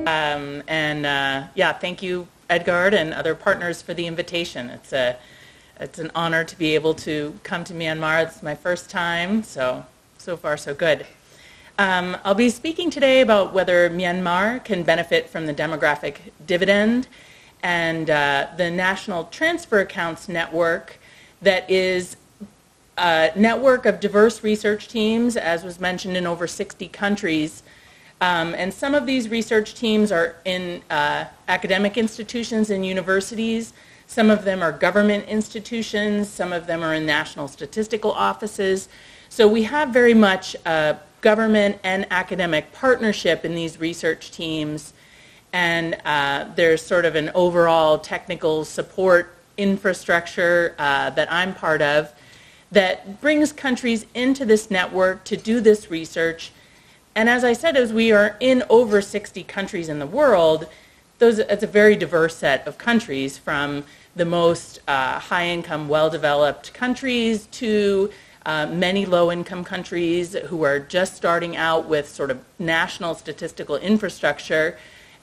Yeah, thank you, Edgard, and other partners for the invitation. It's an honor to be able to come to Myanmar. It's my first time, so far so good. I'll be speaking today about whether Myanmar can benefit from the demographic dividend and the National Transfer Accounts Network that is a network of diverse research teams, as was mentioned, in over 60 countries. And some of these research teams are in academic institutions and universities. Some of them are government institutions. Some of them are in national statistical offices. So we have very much government and academic partnership in these research teams. And there's sort of an overall technical support infrastructure that I'm part of that brings countries into this network to do this research. And as I said, as we are in over 60 countries in the world, it's a very diverse set of countries, from the most high-income, well-developed countries to many low-income countries who are just starting out with sort of national statistical infrastructure.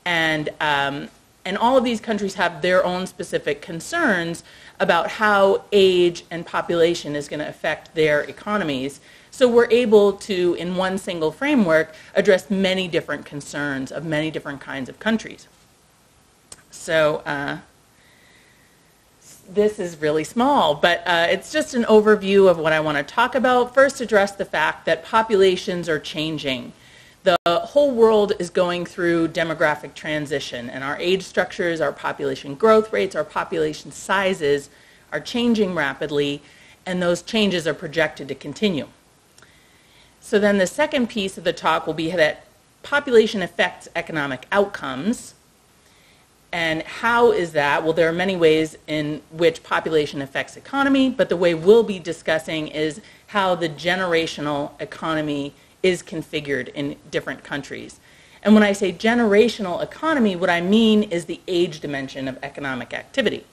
And all of these countries have their own specific concerns about how age and population is going to affect their economies. So we're able to, in one single framework, address many different concerns of many different kinds of countries. So this is really small, but it's just an overview of what I want to talk about. First, address the fact that populations are changing. The whole world is going through demographic transition, and our age structures, our population growth rates, our population sizes are changing rapidly, and those changes are projected to continue. So then the second piece of the talk will be that population affects economic outcomes. And how is that? Well, there are many ways in which population affects economy, but the way we'll be discussing is how the generational economy is configured in different countries. And when I say generational economy, what I mean is the age dimension of economic activity.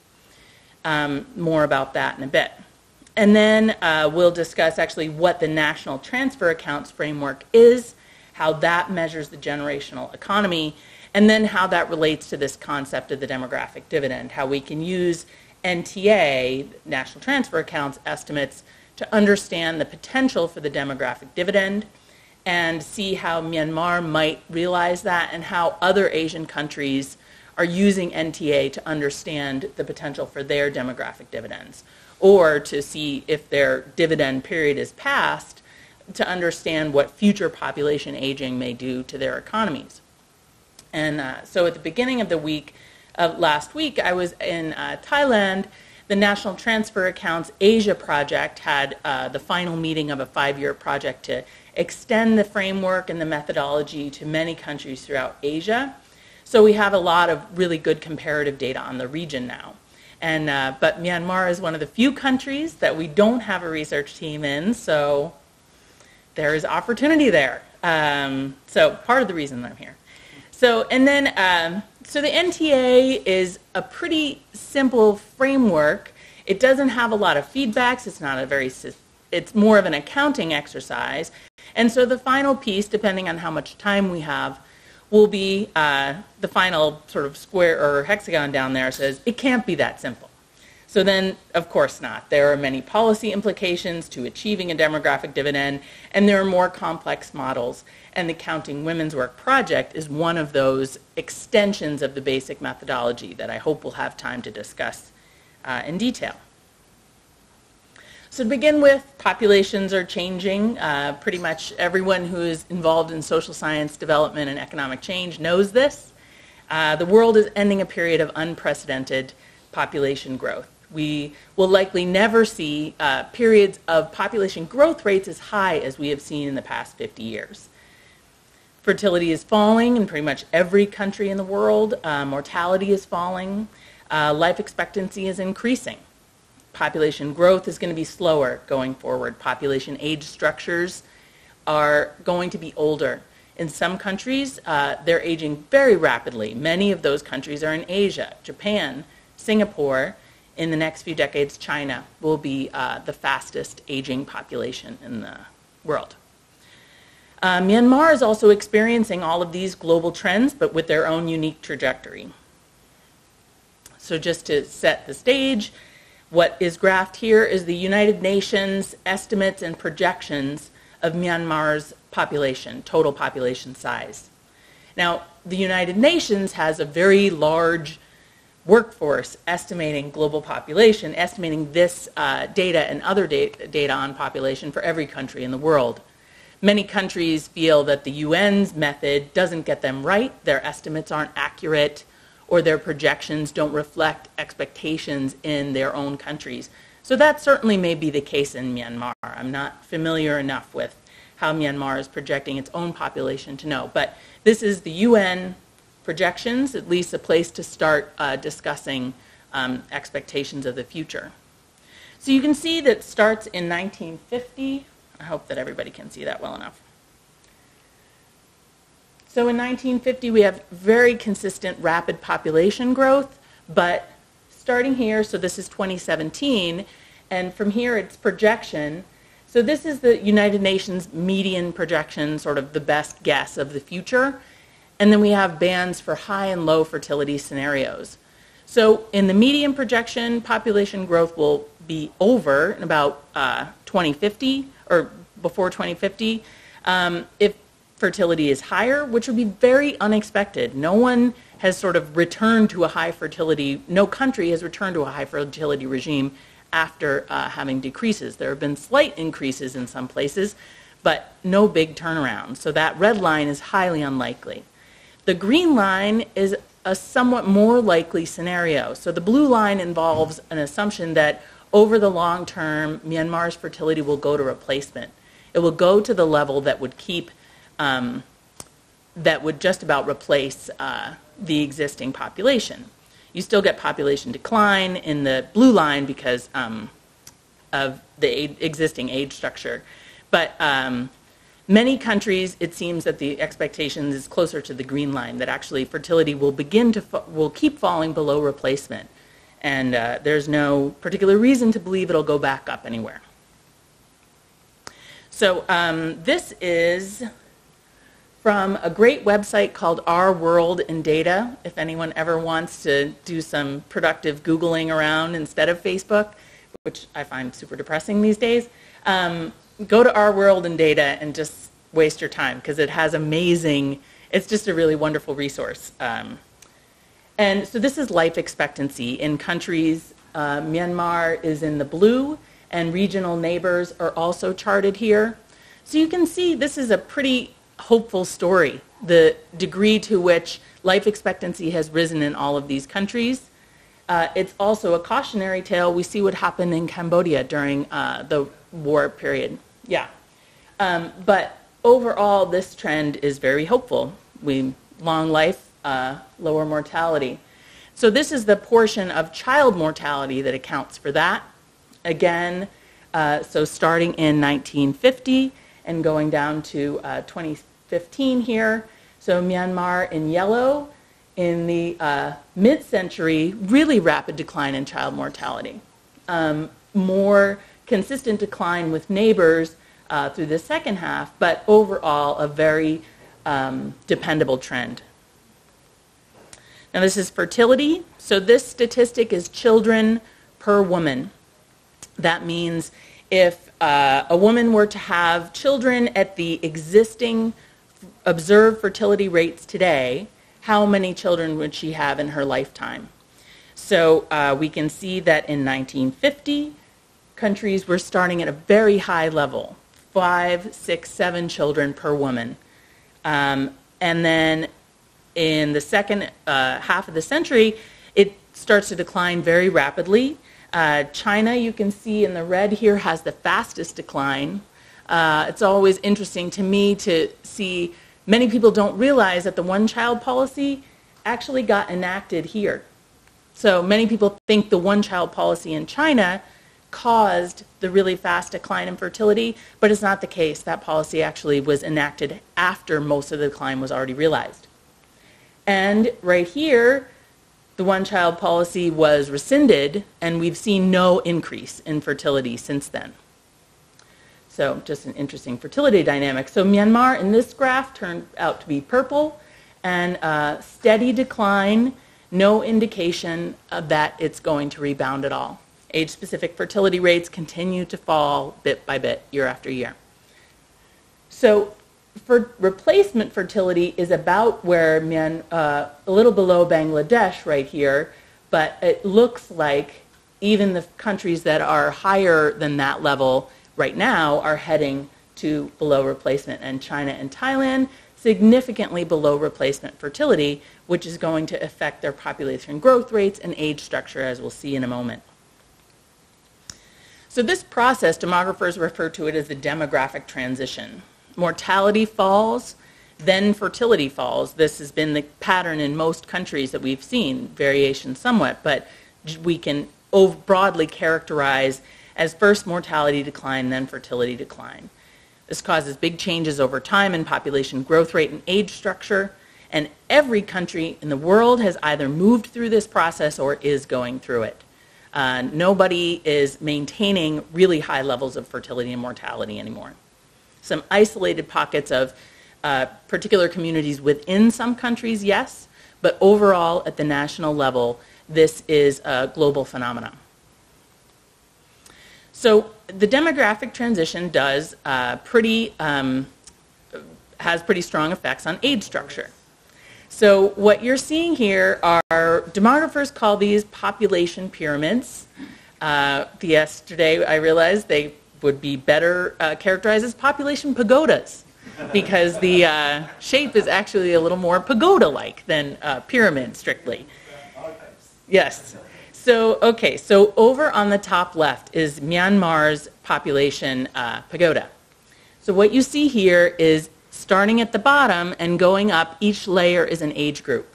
More about that in a bit. And then we'll discuss actually what the National Transfer Accounts Framework is, how that measures the generational economy, and then how that relates to this concept of the demographic dividend, how we can use NTA, National Transfer Accounts estimates, to understand the potential for the demographic dividend and see how Myanmar might realize that, and how other Asian countries are using NTA to understand the potential for their demographic dividends, or to see if their dividend period is past, to understand what future population aging may do to their economies. And so at the beginning of the week, last week, I was in Thailand. The National Transfer Accounts Asia project had the final meeting of a 5-year project to extend the framework and the methodology to many countries throughout Asia. So we have a lot of really good comparative data on the region now. And but Myanmar is one of the few countries that we don't have a research team in, so there is opportunity there. So part of the reason I'm here. So, and then, so the NTA is a pretty simple framework. It doesn't have a lot of feedbacks. It's not a very, it's more of an accounting exercise. And so the final piece, depending on how much time we have, will be the final sort of square or hexagon down there says it can't be that simple. So then, of course not. There are many policy implications to achieving a demographic dividend, and there are more complex models. And the Counting Women's Work project is one of those extensions of the basic methodology that I hope we'll have time to discuss in detail. So to begin with, populations are changing. Pretty much everyone who is involved in social science development and economic change knows this. The world is ending a period of unprecedented population growth. We will likely never see periods of population growth rates as high as we have seen in the past 50 years. Fertility is falling in pretty much every country in the world. Mortality is falling. Life expectancy is increasing. Population growth is going to be slower going forward. Population age structures are going to be older. In some countries, they're aging very rapidly. Many of those countries are in Asia, Japan, Singapore. In the next few decades, China will be the fastest aging population in the world. Myanmar is also experiencing all of these global trends, but with their own unique trajectory. So just to set the stage, what is graphed here is the United Nations estimates and projections of Myanmar's population, total population size. Now, the United Nations has a very large workforce estimating global population, estimating this data and other data on population for every country in the world. Many countries feel that the UN's method doesn't get them right, their estimates aren't accurate, or their projections don't reflect expectations in their own countries. So that certainly may be the case in Myanmar. I'm not familiar enough with how Myanmar is projecting its own population to know, but this is the UN projections, at least a place to start discussing expectations of the future. So you can see that starts in 1950. I hope that everybody can see that well enough. So in 1950, we have very consistent rapid population growth, but starting here, so this is 2017, and from here it's projection. So this is the United Nations median projection, sort of the best guess of the future. And then we have bands for high and low fertility scenarios. So in the median projection, population growth will be over in about 2050, or before 2050, if fertility is higher, which would be very unexpected. No one has sort of returned to a high fertility, no country has returned to a high fertility regime after having decreases. There have been slight increases in some places, but no big turnaround. So that red line is highly unlikely. The green line is a somewhat more likely scenario. So the blue line involves an assumption that over the long term, Myanmar's fertility will go to replacement. It will go to the level that would keep, that would just about replace the existing population. You still get population decline in the blue line because of the existing age structure. But many countries, it seems that the expectation is closer to the green line, that actually fertility will will keep falling below replacement. And there's no particular reason to believe it'll go back up anywhere. So this is from a great website called Our World in Data, if anyone ever wants to do some productive Googling around instead of Facebook, which I find super depressing these days. Go to Our World in Data and just waste your time, because it has amazing, it's just a really wonderful resource. And so this is life expectancy in countries. Myanmar is in the blue, and regional neighbors are also charted here. So you can see this is a pretty hopeful story, the degree to which life expectancy has risen in all of these countries. It's also a cautionary tale. We see what happened in Cambodia during the war period. Yeah. But overall, this trend is very hopeful. Long life, lower mortality. So this is the portion of child mortality that accounts for that. Again, so starting in 1950 and going down to 2015 here. So Myanmar in yellow, in the mid-century, really rapid decline in child mortality. More consistent decline with neighbors through the second half, but overall a very dependable trend. Now this is fertility. So this statistic is children per woman. That means if a woman were to have children at the existing observed fertility rates today, how many children would she have in her lifetime? So we can see that in 1950, countries were starting at a very high level, 5, 6, 7 children per woman. And then in the second half of the century, it starts to decline very rapidly. China, you can see in the red here, has the fastest decline. It's always interesting to me to see many people don't realize that the one-child policy actually got enacted here. So many people think the one-child policy in China caused the really fast decline in fertility, but it's not the case. That policy actually was enacted after most of the decline was already realized. And right here, the one-child policy was rescinded, and we've seen no increase in fertility since then. So just an interesting fertility dynamic. So Myanmar in this graph turned out to be purple, and steady decline, no indication that it's going to rebound at all. Age-specific fertility rates continue to fall bit by bit, year after year. So for replacement fertility is about where a little below Bangladesh right here, but it looks like even the countries that are higher than that level right now are heading to below replacement, and China and Thailand significantly below replacement fertility, which is going to affect their population growth rates and age structure, as we'll see in a moment. So this process, demographers refer to it as the demographic transition. Mortality falls, then fertility falls. This has been the pattern in most countries that we've seen, variation somewhat, but we can broadly characterize as first mortality decline, then fertility decline. This causes big changes over time in population growth rate and age structure, and every country in the world has either moved through this process or is going through it. Nobody is maintaining really high levels of fertility and mortality anymore. Some isolated pockets of particular communities within some countries, yes, but overall at the national level, this is a global phenomenon. So the demographic transition has pretty strong effects on age structure. So what you're seeing here are, demographers call these population pyramids. Yesterday I realized they would be better characterized as population pagodas, because the shape is actually a little more pagoda-like than pyramid strictly. Yes. So, okay, so over on the top left is Myanmar's population pagoda. So what you see here is starting at the bottom and going up, each layer is an age group.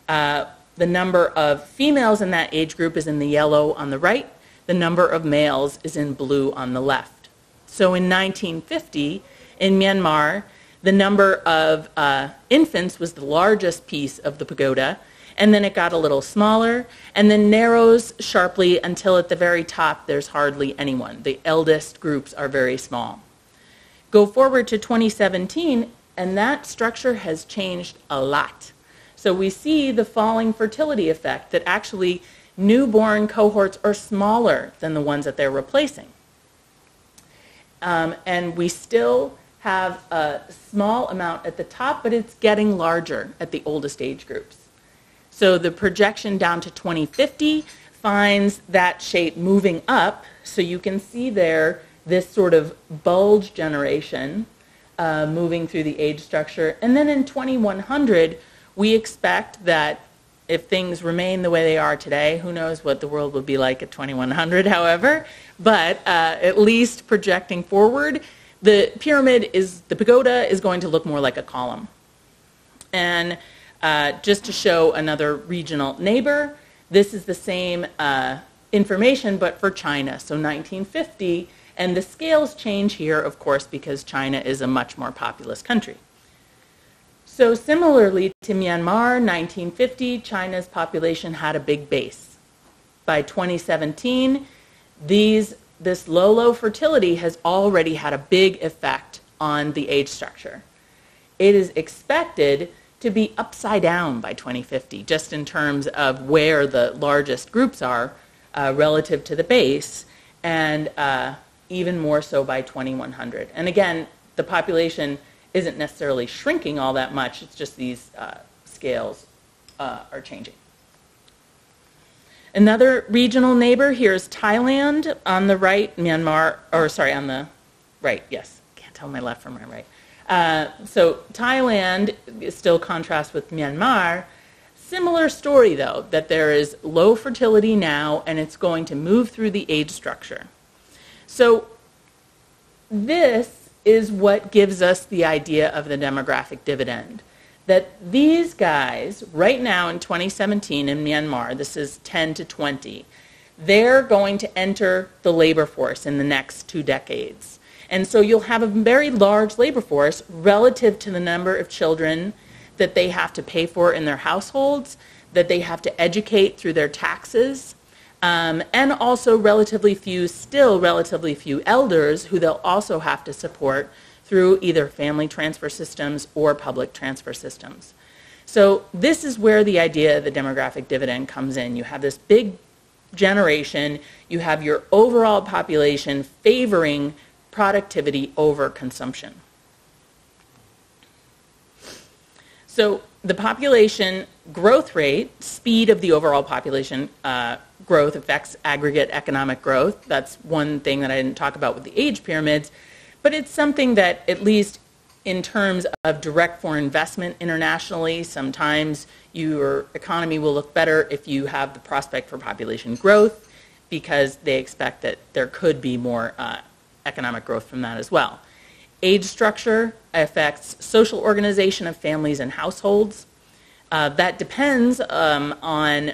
The number of females in that age group is in the yellow on the right. The number of males is in blue on the left. So in 1950, in Myanmar, the number of infants was the largest piece of the pagoda, and then it got a little smaller, and then narrows sharply until at the very top there's hardly anyone. The eldest groups are very small. Go forward to 2017, and that structure has changed a lot. So we see the falling fertility effect, that actually newborn cohorts are smaller than the ones that they're replacing. And we still have a small amount at the top, but it's getting larger at the oldest age groups. So the projection down to 2050 finds that shape moving up, so you can see there this sort of bulge generation moving through the age structure. And then in 2100, we expect that if things remain the way they are today, who knows what the world will be like at 2100, however, but at least projecting forward, the pagoda is going to look more like a column. And just to show another regional neighbor, this is the same information, but for China. So 1950, and the scales change here, of course, because China is a much more populous country. So similarly to Myanmar, 1950, China's population had a big base. By 2017, this low fertility has already had a big effect on the age structure. It is expected to be upside down by 2050, just in terms of where the largest groups are relative to the base, and even more so by 2100. And again, the population isn't necessarily shrinking all that much, it's just these scales are changing. Another regional neighbor here is Thailand. On the right, Myanmar, or sorry, on the right, yes. Can't tell my left from my right. So Thailand still contrasts with Myanmar. Similar story, though, that there is low fertility now, and it's going to move through the age structure. So this is what gives us the idea of the demographic dividend. That these guys, right now in 2017 in Myanmar, this is 10 to 20, they're going to enter the labor force in the next 2 decades. And so you'll have a very large labor force relative to the number of children that they have to pay for in their households, that they have to educate through their taxes, and also still relatively few elders who they'll also have to support through either family transfer systems or public transfer systems. So this is where the idea of the demographic dividend comes in. You have this big generation, you have your overall population favoring productivity over consumption. So the population growth rate, speed of the overall population growth affects aggregate economic growth. That's one thing that I didn't talk about with the age pyramids, but it's something that, at least in terms of direct foreign investment internationally, sometimes your economy will look better if you have the prospect for population growth, because they expect that there could be more economic growth from that as well. Age structure affects social organization of families and households. That depends on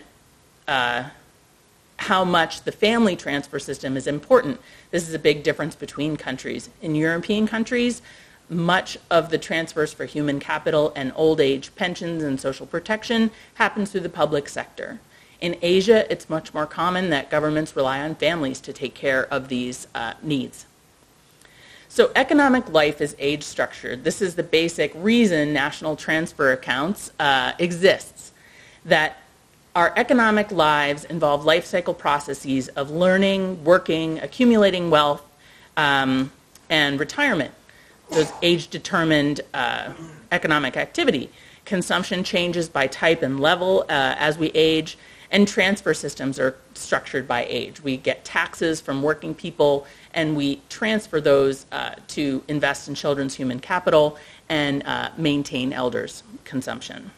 how much the family transfer system is important. This is a big difference between countries. In European countries, much of the transfers for human capital and old age pensions and social protection happens through the public sector. In Asia, it's much more common that governments rely on families to take care of these needs. So economic life is age structured. This is the basic reason national transfer accounts exists, that our economic lives involve life cycle processes of learning, working, accumulating wealth, and retirement. Those age-determined economic activity. Consumption changes by type and level as we age, and transfer systems are structured by age. We get taxes from working people, and we transfer those to invest in children's human capital and maintain elders' consumption.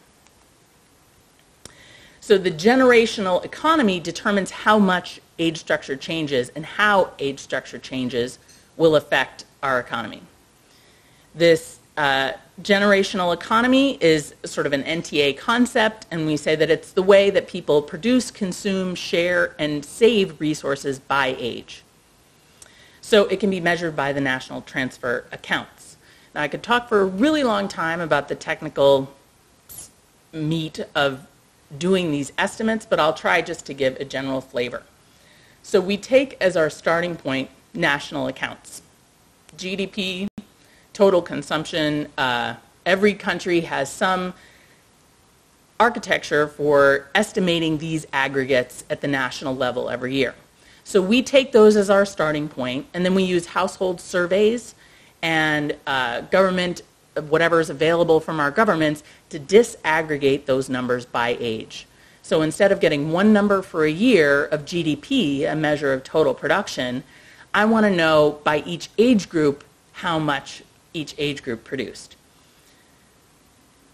So the generational economy determines how much age structure changes and how age structure changes will affect our economy. This generational economy is sort of an NTA concept, and we say that it's the way that people produce, consume, share, and save resources by age. So it can be measured by the national transfer accounts. Now, I could talk for a really long time about the technical meat of doing these estimates, but I'll try just to give a general flavor. So we take as our starting point national accounts. GDP, total consumption, every country has some architecture for estimating these aggregates at the national level every year. So we take those as our starting point, and then we use household surveys and government, whatever is available from our governments, to disaggregate those numbers by age. So instead of getting one number for a year of GDP, a measure of total production, I want to know by each age group how much each age group produced.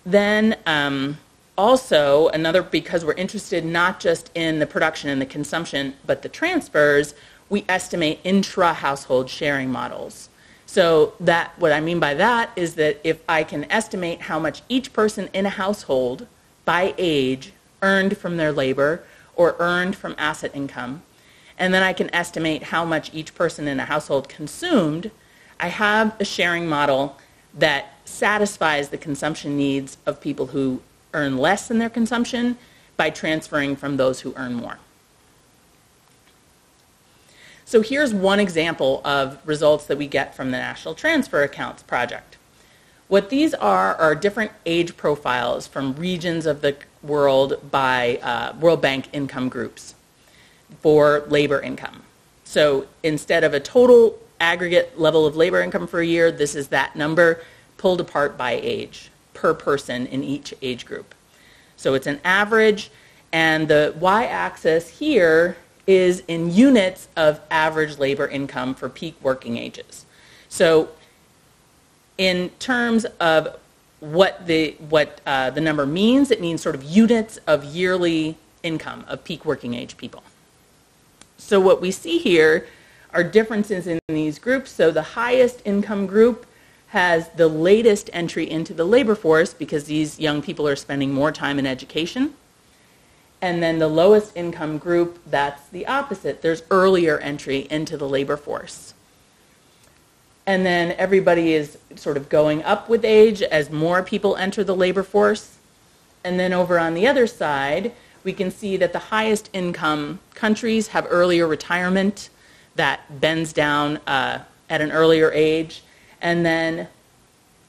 Then also, because we're interested not just in the production and the consumption, but the transfers, we estimate intra-household sharing models. So what I mean by that is that if I can estimate how much each person in a household by age earned from their labor or earned from asset income, and then I can estimate how much each person in a household consumed, I have a sharing model that satisfies the consumption needs of people who earn less than their consumption by transferring from those who earn more. So here's one example of results that we get from the National Transfer Accounts project. What these are different age profiles from regions of the world by World Bank income groups for labor income. So instead of a total aggregate level of labor income for a year, this is that number pulled apart by age per person in each age group. So it's an average, and the y-axis here is in units of average labor income for peak working ages. So in terms of what the number means, it means sort of units of yearly income of peak working age people. So what we see here are differences in these groups. So the highest income group has the latest entry into the labor force because these young people are spending more time in education. And then the lowest income group, that's the opposite. There's earlier entry into the labor force. And then everybody is sort of going up with age as more people enter the labor force. And then over on the other side, we can see that the highest income countries have earlier retirement that bends down at an earlier age. And then,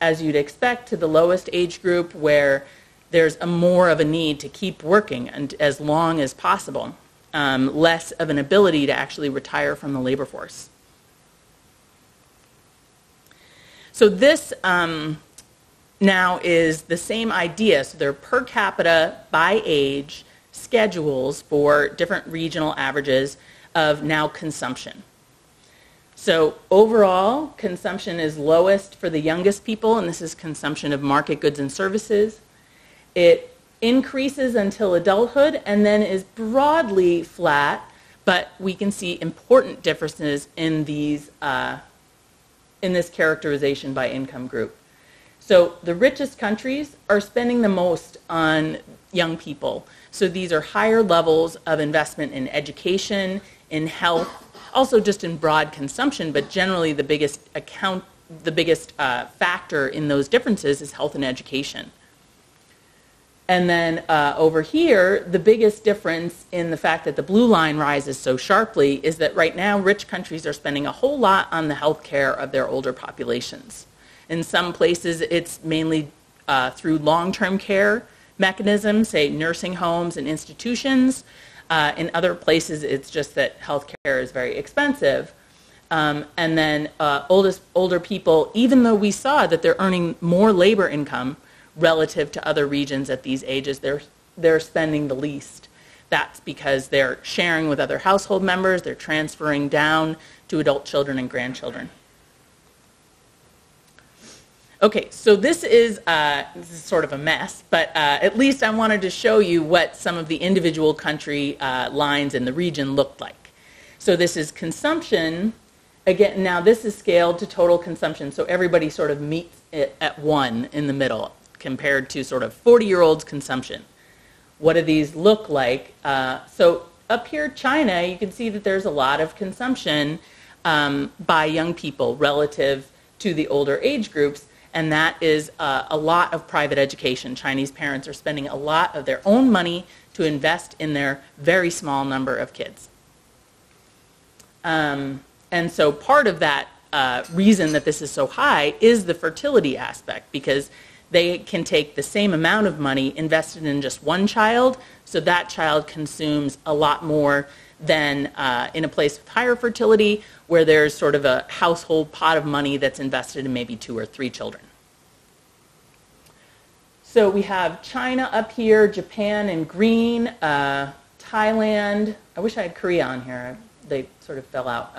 as you'd expect, to the lowest age group where there's more of a need to keep working and as long as possible, less of an ability to actually retire from the labor force. So this now is the same idea. So there are per capita by age schedules for different regional averages of now consumption. So overall, consumption is lowest for the youngest people, and this is consumption of market goods and services. It increases until adulthood and then is broadly flat, but we can see important differences in these in this characterization by income group. So the richest countries are spending the most on young people. So these are higher levels of investment in education, in health, also just in broad consumption, but generally the biggest factor in those differences is health and education. And then over here, the biggest difference in the fact that the blue line rises so sharply is that right now rich countries are spending a whole lot on the health care of their older populations. In some places, it's mainly through long-term care mechanisms, say nursing homes and institutions. In other places, it's just that health care is very expensive. And then older people, even though we saw that they're earning more labor income relative to other regions at these ages, they're spending the least. That's because they're sharing with other household members, they're transferring down to adult children and grandchildren. Okay, so this is sort of a mess, but at least I wanted to show you what some of the individual country lines in the region looked like. So this is consumption. Again, now this is scaled to total consumption, so everybody sort of meets it at 1 in the middle, compared to sort of 40-year-olds' consumption. What do these look like? So up here, China, you can see that there's a lot of consumption by young people relative to the older age groups, and that is a lot of private education. Chinese parents are spending a lot of their own money to invest in their very small number of kids. And so part of that reason that this is so high is the fertility aspect, because they can take the same amount of money invested in just one child, so that child consumes a lot more than in a place with higher fertility, where there's sort of a household pot of money that's invested in maybe 2 or 3 children. So we have China up here, Japan in green, Thailand. I wish I had Korea on here. They sort of fell out.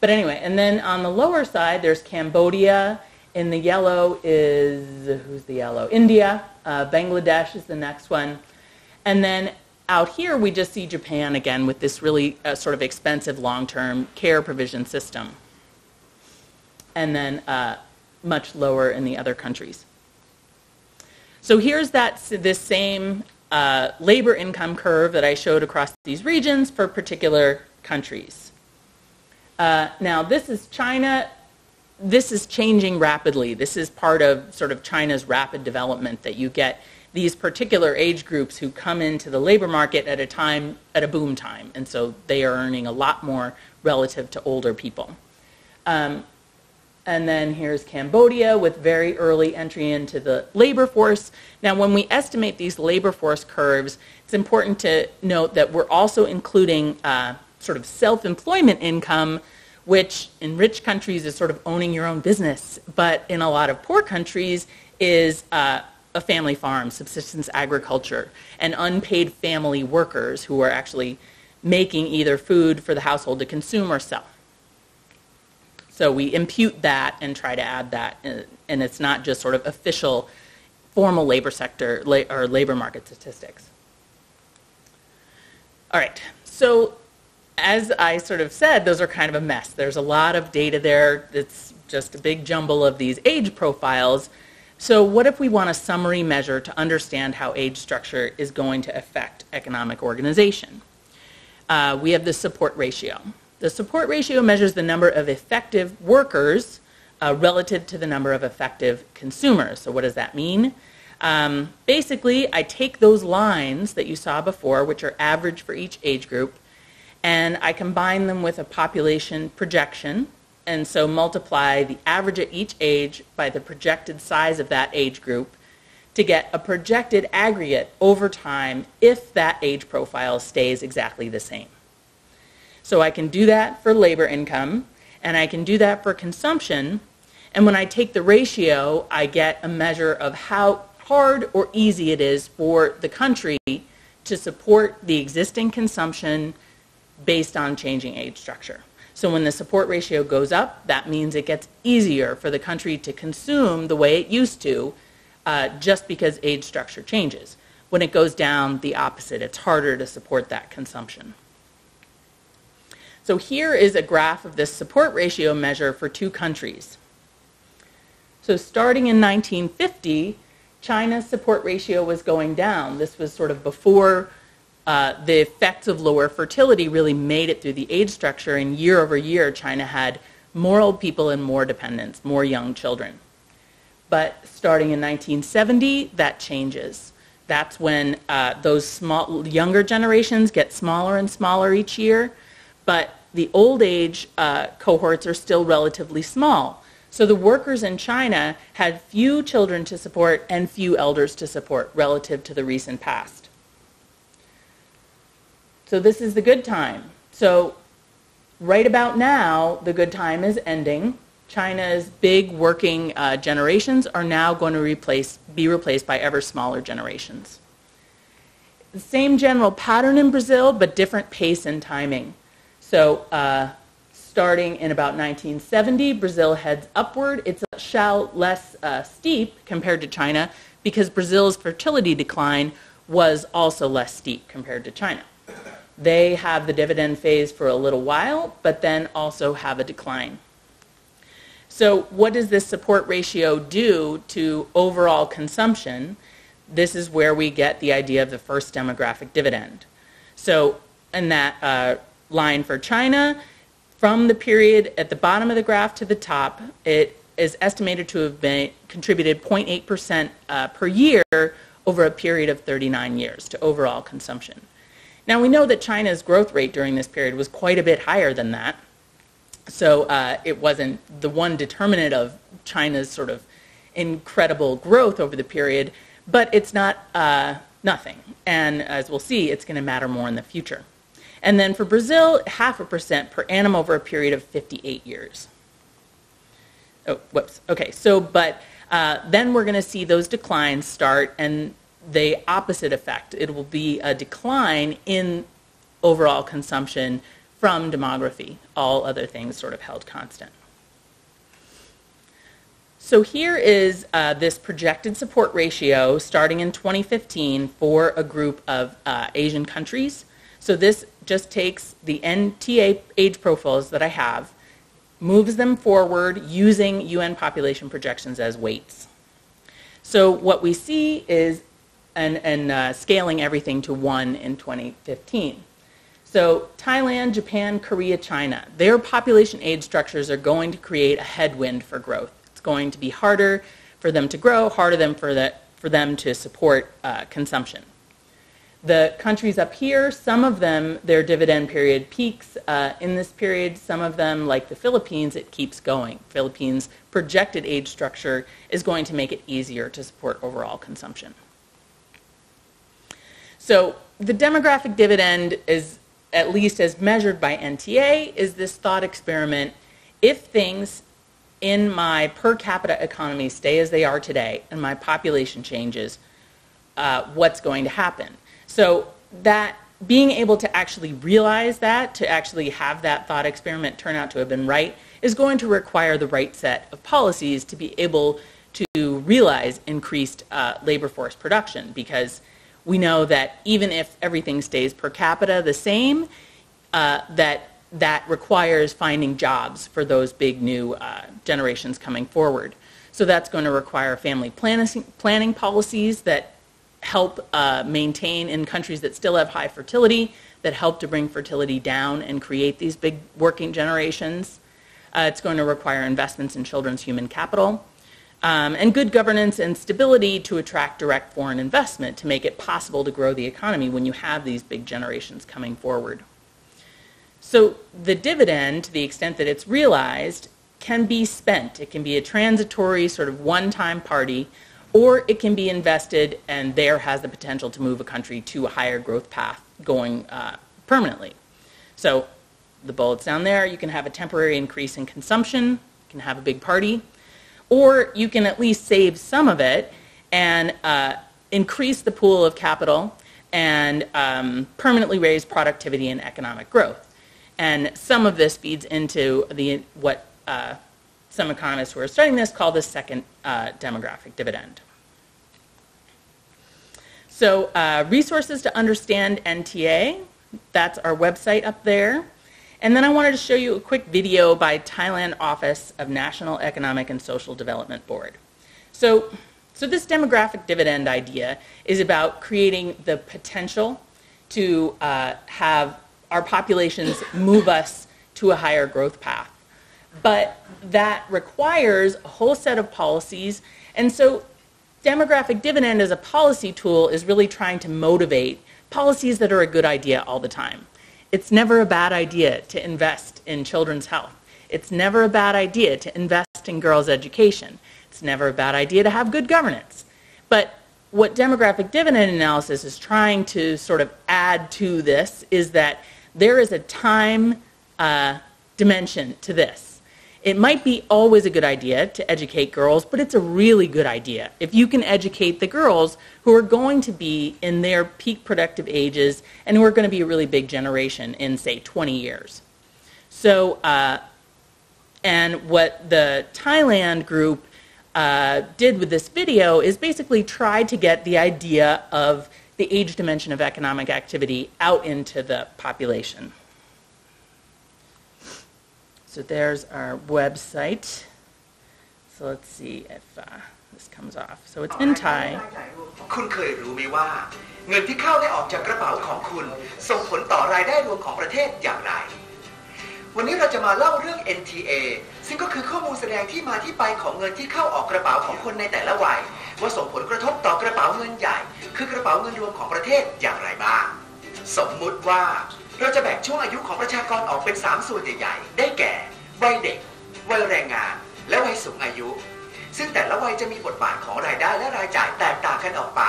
But anyway, and then on the lower side, there's Cambodia. In the yellow is, who's the yellow? India. Bangladesh is the next one. And then out here, we just see Japan again with this really sort of expensive long-term care provision system. And then much lower in the other countries. So here's this same labor income curve that I showed across these regions for particular countries. Now this is China. This is changing rapidly. This is part of sort of China's rapid development, that you get these particular age groups who come into the labor market at a boom time, and so they are earning a lot more relative to older people. And then here's Cambodia with very early entry into the labor force. Now, when we estimate these labor force curves, it's important to note that we're also including sort of self-employment income, which in rich countries is sort of owning your own business, but in a lot of poor countries is a family farm, subsistence agriculture, and unpaid family workers who are actually making either food for the household to consume or sell. So we impute that and try to add that, and it's not just sort of official formal labor sector or labor market statistics. All right, so as I sort of said, those are kind of a mess. There's a lot of data there. It's just a big jumble of these age profiles. So what if we want a summary measure to understand how age structure is going to affect economic organization? We have the support ratio. The support ratio measures the number of effective workers relative to the number of effective consumers. So what does that mean? Basically, I take those lines that you saw before, which are average for each age group, and I combine them with a population projection, and so multiply the average at each age by the projected size of that age group to get a projected aggregate over time if that age profile stays exactly the same. So I can do that for labor income, and I can do that for consumption, and when I take the ratio, I get a measure of how hard or easy it is for the country to support the existing consumption based on changing age structure. So when the support ratio goes up, that means it gets easier for the country to consume the way it used to, just because age structure changes. When it goes down, the opposite. It's harder to support that consumption. So here is a graph of this support ratio measure for two countries. So starting in 1950, China's support ratio was going down. This was sort of before the effects of lower fertility really made it through the age structure, and year over year, China had more old people and more dependents, more young children. But starting in 1970, that changes. That's when those younger generations get smaller and smaller each year, but the old age cohorts are still relatively small. So the workers in China had few children to support and few elders to support relative to the recent past. So this is the good time. So right about now, the good time is ending. China's big working generations are now going to be replaced by ever smaller generations. The same general pattern in Brazil, but different pace and timing. So starting in about 1970, Brazil heads upward. It's a shell less steep compared to China because Brazil's fertility decline was also less steep compared to China. They have the dividend phase for a little while, but then also have a decline. So what does this support ratio do to overall consumption? This is where we get the idea of the first demographic dividend. So in that line for China, from the period at the bottom of the graph to the top, it is estimated to have contributed 0.8% per year over a period of 39 years to overall consumption. Now we know that China's growth rate during this period was quite a bit higher than that. So it wasn't the one determinant of China's sort of incredible growth over the period, but it's not nothing. And as we'll see, it's going to matter more in the future. And then for Brazil, 0.5% per annum over a period of 58 years. Oh, whoops. Okay, so but then we're going to see those declines start, and the opposite effect. It will be a decline in overall consumption from demography, all other things sort of held constant. So here is this projected support ratio starting in 2015 for a group of Asian countries. So this just takes the NTA age profiles that I have, moves them forward using UN population projections as weights. So what we see is, and scaling everything to 1 in 2015. So Thailand, Japan, Korea, China, their population age structures are going to create a headwind for growth. It's going to be harder for them to grow, harder for them to support consumption. The countries up here, some of them, their dividend period peaks in this period. Some of them, like the Philippines, it keeps going. Philippines' projected age structure is going to make it easier to support overall consumption. So the demographic dividend is, at least as measured by NTA, is this thought experiment. If things in my per capita economy stay as they are today and my population changes, what's going to happen? So that being able to actually realize that, to actually have that thought experiment turn out to have been right, is going to require the right set of policies to be able to realize increased labor force production, because we know that even if everything stays per capita the same, that requires finding jobs for those big new generations coming forward. So that's going to require family planning policies that help maintain in countries that still have high fertility, that help to bring fertility down and create these big working generations. It's going to require investments in children's human capital. and good governance and stability to attract direct foreign investment to make it possible to grow the economy when you have these big generations coming forward. So the dividend, to the extent that it's realized, can be spent. It can be a transitory sort of one-time party, or it can be invested and there has the potential to move a country to a higher growth path going permanently. So the bullets down there, you can have a temporary increase in consumption, you can have a big party, or you can at least save some of it and increase the pool of capital and permanently raise productivity and economic growth. And some of this feeds into what some economists who are studying this call the second demographic dividend. So resources to understand NTA, that's our website up there. And then I wanted to show you a quick video by Thailand Office of National Economic and Social Development Board. So this demographic dividend idea is about creating the potential to have our populations move us to a higher growth path. But that requires a whole set of policies. And so demographic dividend as a policy tool is really trying to motivate policies that are a good idea all the time. It's never a bad idea to invest in children's health. It's never a bad idea to invest in girls' education. It's never a bad idea to have good governance. But what demographic dividend analysis is trying to sort of add to this is that there is a time dimension to this. It might be always a good idea to educate girls, but it's a really good idea if you can educate the girls who are going to be in their peak productive ages and who are going to be a really big generation in, say, 20 years. So, and what the Thailand group did with this video is basically try to get the idea of the age dimension of economic activity out into the population. So there's our website. So let's see if this comes off. So it's in Thai. คุณเคยรู้ไหมว่าเงินที่เข้าและออกจากกระเป๋าของคุณส่งผลต่อรายได้รวมของประเทศอย่างไรวันนี้เราจะมาเล่าเรื่อง NTA ซึ่งก็คือข้อมูลแสดงที่มาที่ไปของเงินที่เข้าออกกระเป๋าของคนในแต่ละวัยว่าส่งผลกระทบต่อกระเป๋าเงินใหญ่คือกระเป๋าเงินรวมของประเทศอย่างไรบ้างสมมุติว่าเราจะแบ่งช่วงอายุของประชากรออกเป็น3ส่วนใหญ่ๆได้แก่วัยเด็กวัยแรงงานและวัยสูงอายุซึ่งแต่ละวัยจะมีบทบาทของรายได้และรายจ่ายแตกต่างกันออกไป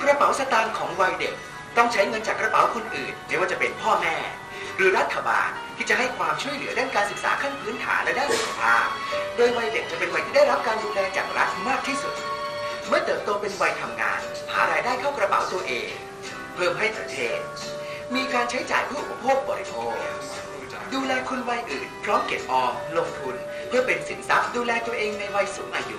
กระเป๋าสตางค์ของวัยเด็กต้องใช้เงินจากกระเป๋าคนอื่นไม่ว่าจะเป็นพ่อแม่หรือรัฐบาลที่จะให้ความช่วยเหลือด้านการศึกษาขั้นพื้นฐานและด้านสุขภาพโดยวัยเด็กจะเป็นวัยที่ได้รับการดูแลจากรัฐมากที่สุดเมื่อเติบโตเป็นวัยทำงานหารายได้เข้ากระเป๋าตัวเองเพิ่มให้ประเทศมีการใช้จ่ายเพื่ออุปโภคบริโภคดูแลคนวัยอื่นพร้อมเก็บออมลงทุนเพื่อเป็นสินทรัพย์ดูแลตัวเองในวัยสูงอายุ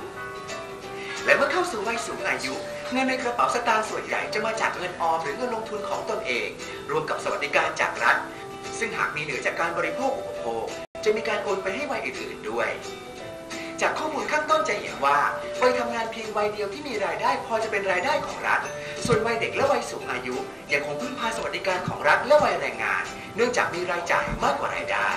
และเมื่อเข้าสู่วัยสูงอายุเงินในกระเป๋าสตางค์ส่วนใหญ่จะมาจากเงินออมหรือเงินลงทุนของตนเองรวมกับสวัสดิการจากรัฐซึ่งหากมีเหลือจากการบริโภคอุปโภคจะมีการโอนไปให้วัยอื่นๆด้วยจากข้อมูลข้างต้นจะเห็นว่าวัยทำงานเพียงวัยเดียวที่มีรายได้พอจะเป็นรายได้ของรัฐส่วนวัยเด็กและวัยสูงอายุยังคงพึ่งพาสวัสดิการของรัฐและวัยแรงงานเนื่องจากมีรายจ่ายมากกว่ารายได้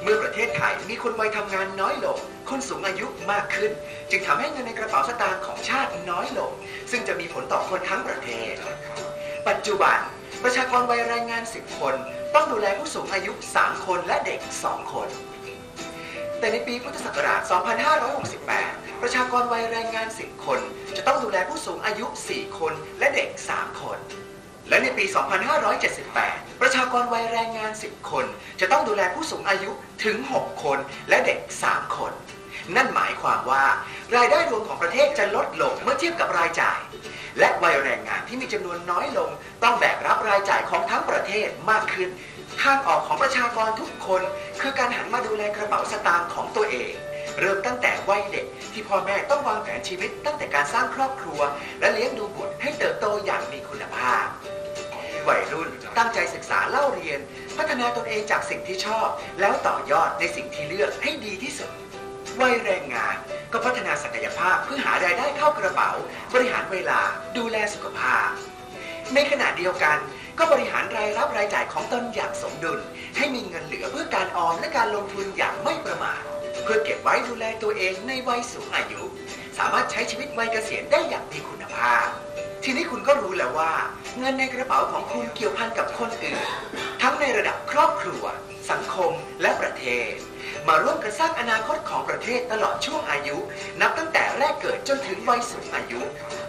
เมื่อประเทศไทยมีคนวัยทำงานน้อยลงคนสูงอายุมากขึ้นจึงทำให้เงินในกระเป๋าสตางค์ของชาติน้อยลงซึ่งจะมีผลต่อคนทั้งประเทศปัจจุบันประชากรวัยแรงงาน10คนต้องดูแลผู้สูงอายุ3คนและเด็ก2คนแต่ในปีพุทธศักราช 2568 ประชากรวัยแรงงาน10คนจะต้องดูแลผู้สูงอายุ4คนและเด็ก3คนและในปี 2578 ประชากรวัยแรงงาน10คนจะต้องดูแลผู้สูงอายุถึง6คนและเด็ก3คนนั่นหมายความว่ารายได้รวมของประเทศจะลดลงเมื่อเทียบกับรายจ่ายและวัยแรงงานที่มีจำนวนน้อยลงต้องแบกรับรายจ่ายของทั้งประเทศมากขึ้นทางออกของประชากรทุกคนคือการหันมาดูแลกระเป๋าสตางค์ของตัวเองเริ่มตั้งแต่วัยเด็กที่พ่อแม่ต้องวางแผนชีวิตตั้งแต่การสร้างครอบครัวและเลี้ยงดูบุตรให้เติบโตอย่างมีคุณภาพวัยรุ่นตั้งใจศึกษาเล่าเรียนพัฒนาตนเองจากสิ่งที่ชอบแล้วต่อยอดในสิ่งที่เลือกให้ดีที่สุดวัยแรงงานก็พัฒนาศักยภาพเพื่อหารายได้เข้ากระเป๋าบริหารเวลาดูแลสุขภาพ ในขณะเดียวกันก็บริหารรายรับรายจ่ายของตนอย่างสมดุลให้มีเงินเหลือเพื่อการออมและการลงทุนอย่างไม่ประมาทเพื่อเก็บไว้ดูแลตัวเองในวัยสูงอายุสามารถใช้ชีวิตวัยเกษียณได้อย่างมีคุณภาพทีนี้คุณก็รู้แล้วว่าเงินในกระเป๋าของคุณเกี่ยวพันกับคนอื่นทั้งในระดับครอบครัวสังคมและประเทศมาร่วมกันสร้างอนาคตของประเทศตลอดช่วงอายุนับตั้งแต่แรกเกิดจนถึงวัยสูงอายุ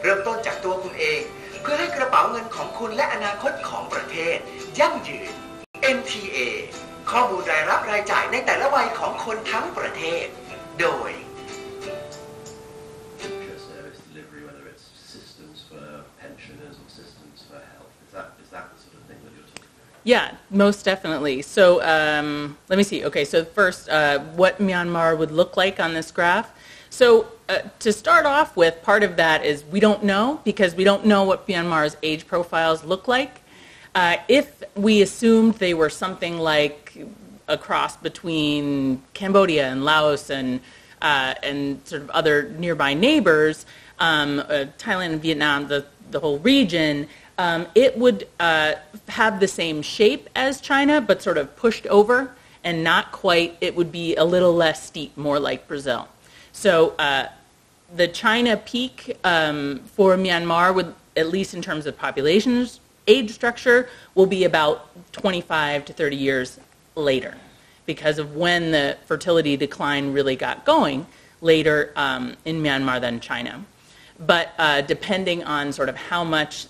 เริ่มต้นจากตัวคุณเองเพื่อให้กระเป๋าเงินของคุณและอนาคตของประเทศยั่งยืน NTA ข้อมูลรายรับรายจ่ายในแต่ละวัยของคนทั้งประเทศโดยYeah, most definitely. So let me see. Okay, so first, what Myanmar would look like on this graph. So to start off with, part of that is we don't know, because we don't know what Myanmar's age profiles look like. If we assumed they were something like a cross between Cambodia and Laos and sort of other nearby neighbors, Thailand and Vietnam, the whole region, it would have the same shape as China, but sort of pushed over and not quite. It would be a little less steep, more like Brazil. So the China peak for Myanmar, would, at least in terms of population age structure, will be about 25 to 30 years later, because of when the fertility decline really got going later in Myanmar than China. But depending on sort of how much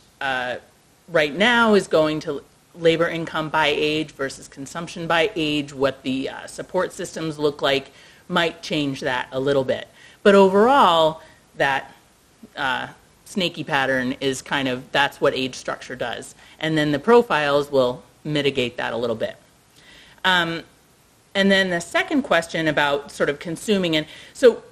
right now is going to labor income by age versus consumption by age, what the support systems look like, might change that a little bit. But overall, that snaky pattern is kind of, that's what age structure does. And then the profiles will mitigate that a little bit. And then the second question about sort of consuming, and so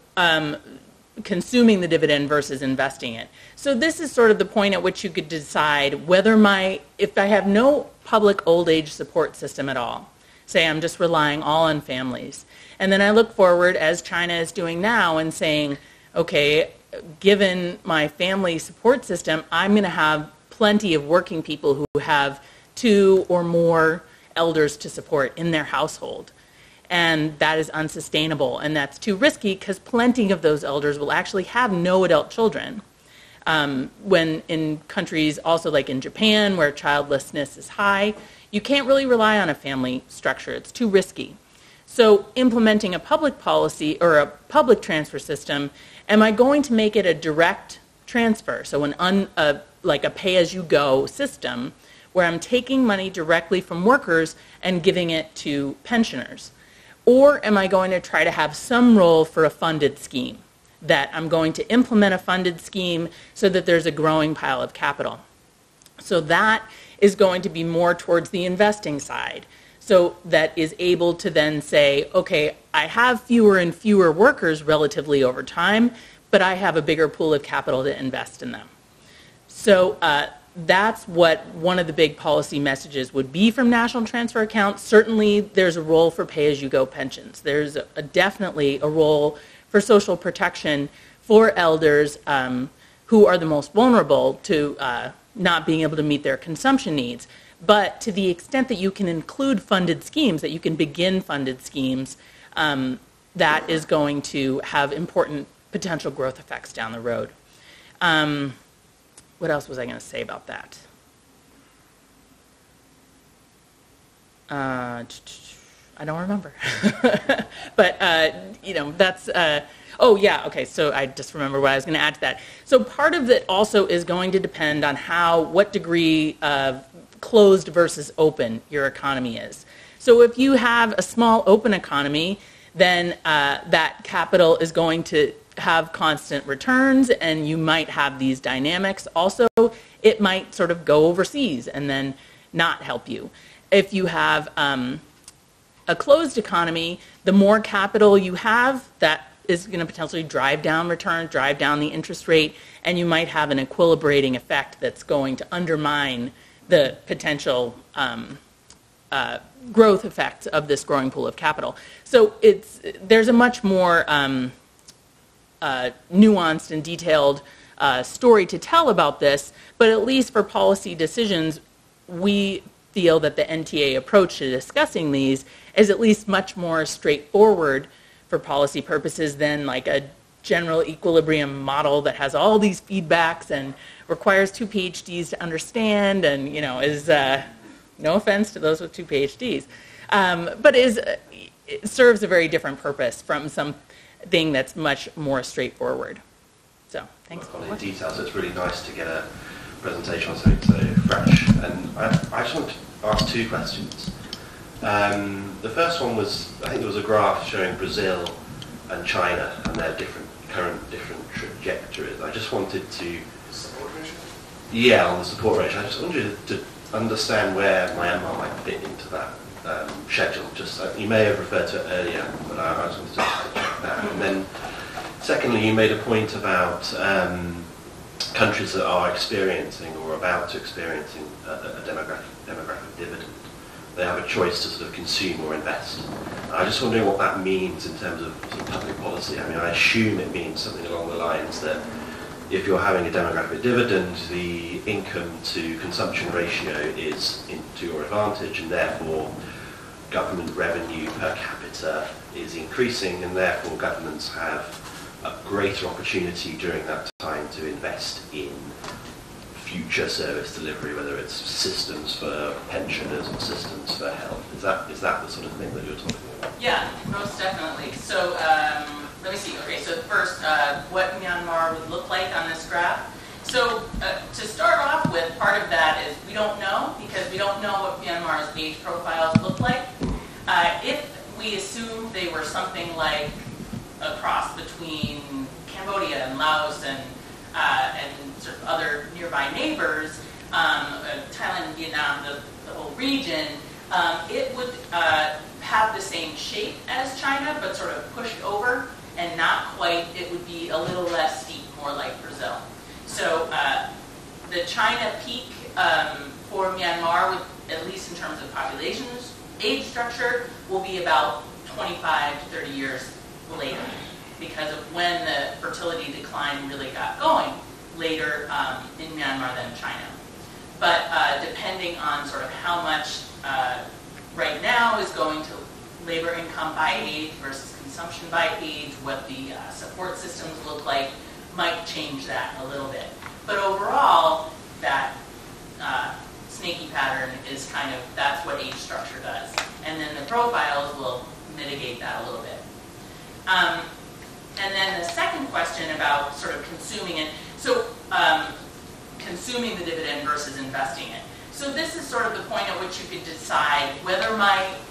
consuming the dividend versus investing it. So this is sort of the point at which you could decide whether if I have no public old age support system at all, say I'm just relying all on families, and then I look forward, as China is doing now, and saying, okay, given my family support system, I'm going to have plenty of working people who have 2 or more elders to support in their household. And that is unsustainable, and that's too risky, because plenty of those elders will actually have no adult children. When in countries also like in Japan, where childlessness is high, you can't really rely on a family structure. It's too risky. So implementing a public policy or a public transfer system, am I going to make it a direct transfer? So like a pay-as-you-go system, where I'm taking money directly from workers and giving it to pensioners? Or am I going to try to have some role for a funded scheme, that I'm going to implement a funded scheme so that there's a growing pile of capital? So that is going to be more towards the investing side. So that is able to then say, okay, I have fewer and fewer workers relatively over time, but I have a bigger pool of capital to invest in them. So that's what one of the big policy messages would be from national transfer accounts. Certainly there's a role for pay-as-you-go pensions. There's definitely a role for social protection for elders who are the most vulnerable to not being able to meet their consumption needs. But to the extent that you can include funded schemes, that you can begin funded schemes, that is going to have important potential growth effects down the road. What else was I going to say about that? I don't remember. But, that's, oh yeah, okay, so I just remember what I was going to add to that. So part of it also is going to depend on what degree of closed versus open your economy is. So if you have a small open economy, then that capital is going to have constant returns, and you might have these dynamics. Also, it might sort of go overseas and then not help you. If you have a closed economy, the more capital you have, that is going to potentially drive down returns, drive down the interest rate, and you might have an equilibrating effect that's going to undermine the potential growth effects of this growing pool of capital. So there's a much more nuanced and detailed story to tell about this, but at least for policy decisions, we feel that the NTA approach to discussing these is at least much more straightforward for policy purposes than like a general equilibrium model that has all these feedbacks and requires 2 PhDs to understand, and is no offense to those with 2 PhDs, but it serves a very different purpose from something that's much more straightforward. So thanks. On the details, it's really nice to get a presentation on something so fresh. And I just want to ask 2 questions. The first one was, I think there was a graph showing Brazil and China and their current trajectories. I just wanted to... Support ratio? Yeah, on the support ratio. I just wanted to understand where Myanmar might fit into that schedule. Just you may have referred to it earlier, but I just wanted to check that. And then, secondly, you made a point about countries that are experiencing or about to experiencing a demographic dividend. They have a choice to sort of consume or invest. I'm just wondering what that means in terms of sort of public policy. I mean, I assume it means something along the lines that if you're having a demographic dividend, the income to consumption ratio is to your advantage, and therefore government revenue per capita is increasing, and therefore governments have a greater opportunity during that time to invest in future service delivery, whether it's systems for pensioners or systems for health. Is that the sort of thing that you're talking about? Yeah, most definitely. So let me see. Okay, so first, what Myanmar would look like on this graph. So to start off with, part of that is we don't know, because we don't know what Myanmar's age profiles look like. If we assume they were something like a cross between Cambodia and Laos and sort of other nearby neighbors, Thailand and Vietnam, the whole region, it would have the same shape as China, but sort of pushed over and not quite. It would be a little less steep, more like Brazil. So the China peak for Myanmar, at least in terms of population age structure, will be about 25 to 30 years later, because of when the fertility decline really got going, later in Myanmar than China. But depending on sort of how much right now is going to labor income by age versus consumption by age, what the support systems look like, might change that a little bit. But overall, that snaky pattern is kind of, that's what age structure does. And then the profiles will mitigate that a little bit. And then the second question about sort of consuming it. So consuming the dividend versus investing it. So this is sort of the point at which you could decide whether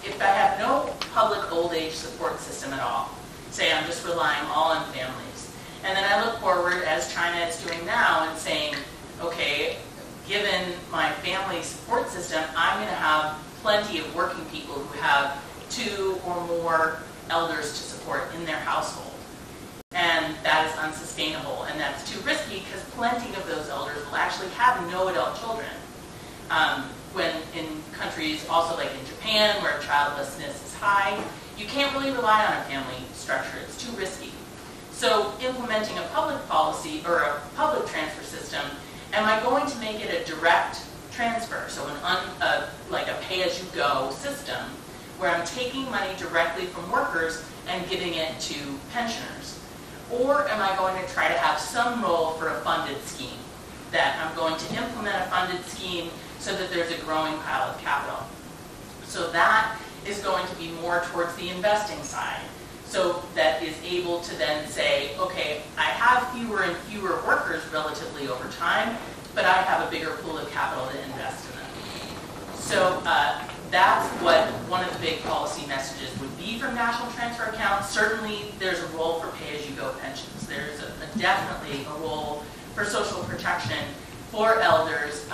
if I have no public old age support system at all, say I'm just relying all on families, and then I look forward, as China is doing now, and saying, okay, given my family support system, I'm going to have plenty of working people who have 2 or more elders to support in their household. And that is unsustainable, and that's too risky, because plenty of those elders will actually have no adult children. When in countries also like in Japan, where childlessness is high, you can't really rely on a family structure. It's too risky. So implementing a public policy or a public transfer system, am I going to make it a direct transfer, so like a pay-as-you-go system, where I'm taking money directly from workers and giving it to pensioners? Or am I going to try to have some role for a funded scheme, that I'm going to implement a funded scheme so that there's a growing pile of capital? So that is going to be more towards the investing side. So that is able to then say, okay, I have fewer and fewer workers relatively over time, but I have a bigger pool of capital to invest in them. So that's what one of the big policy messages would be from national transfer accounts. Certainly there's a role for pay-as-you-go pensions. There's definitely a role for social protection for elders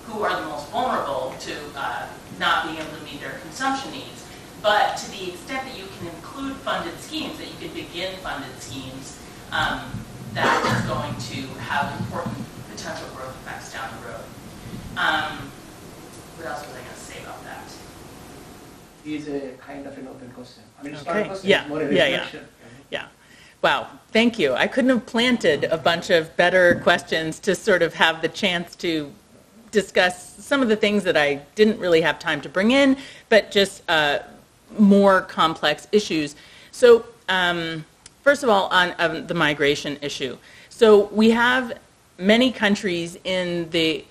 who are the most vulnerable to not being able to meet their consumption needs. But to the extent that you can include funded schemes, that you can begin funded schemes, that is going to have important potential growth effects down the road. What else was I going to say about that? Is a kind of an open question. I mean, it's not Okay. a question, Yeah. it's more a Yeah. reflection. Yeah. Wow, thank you. I couldn't have planted a bunch of better questions to sort of have the chance to discuss some of the things that I didn't really have time to bring in, but just more complex issues. So first of all, on the migration issue. So we have many countries in the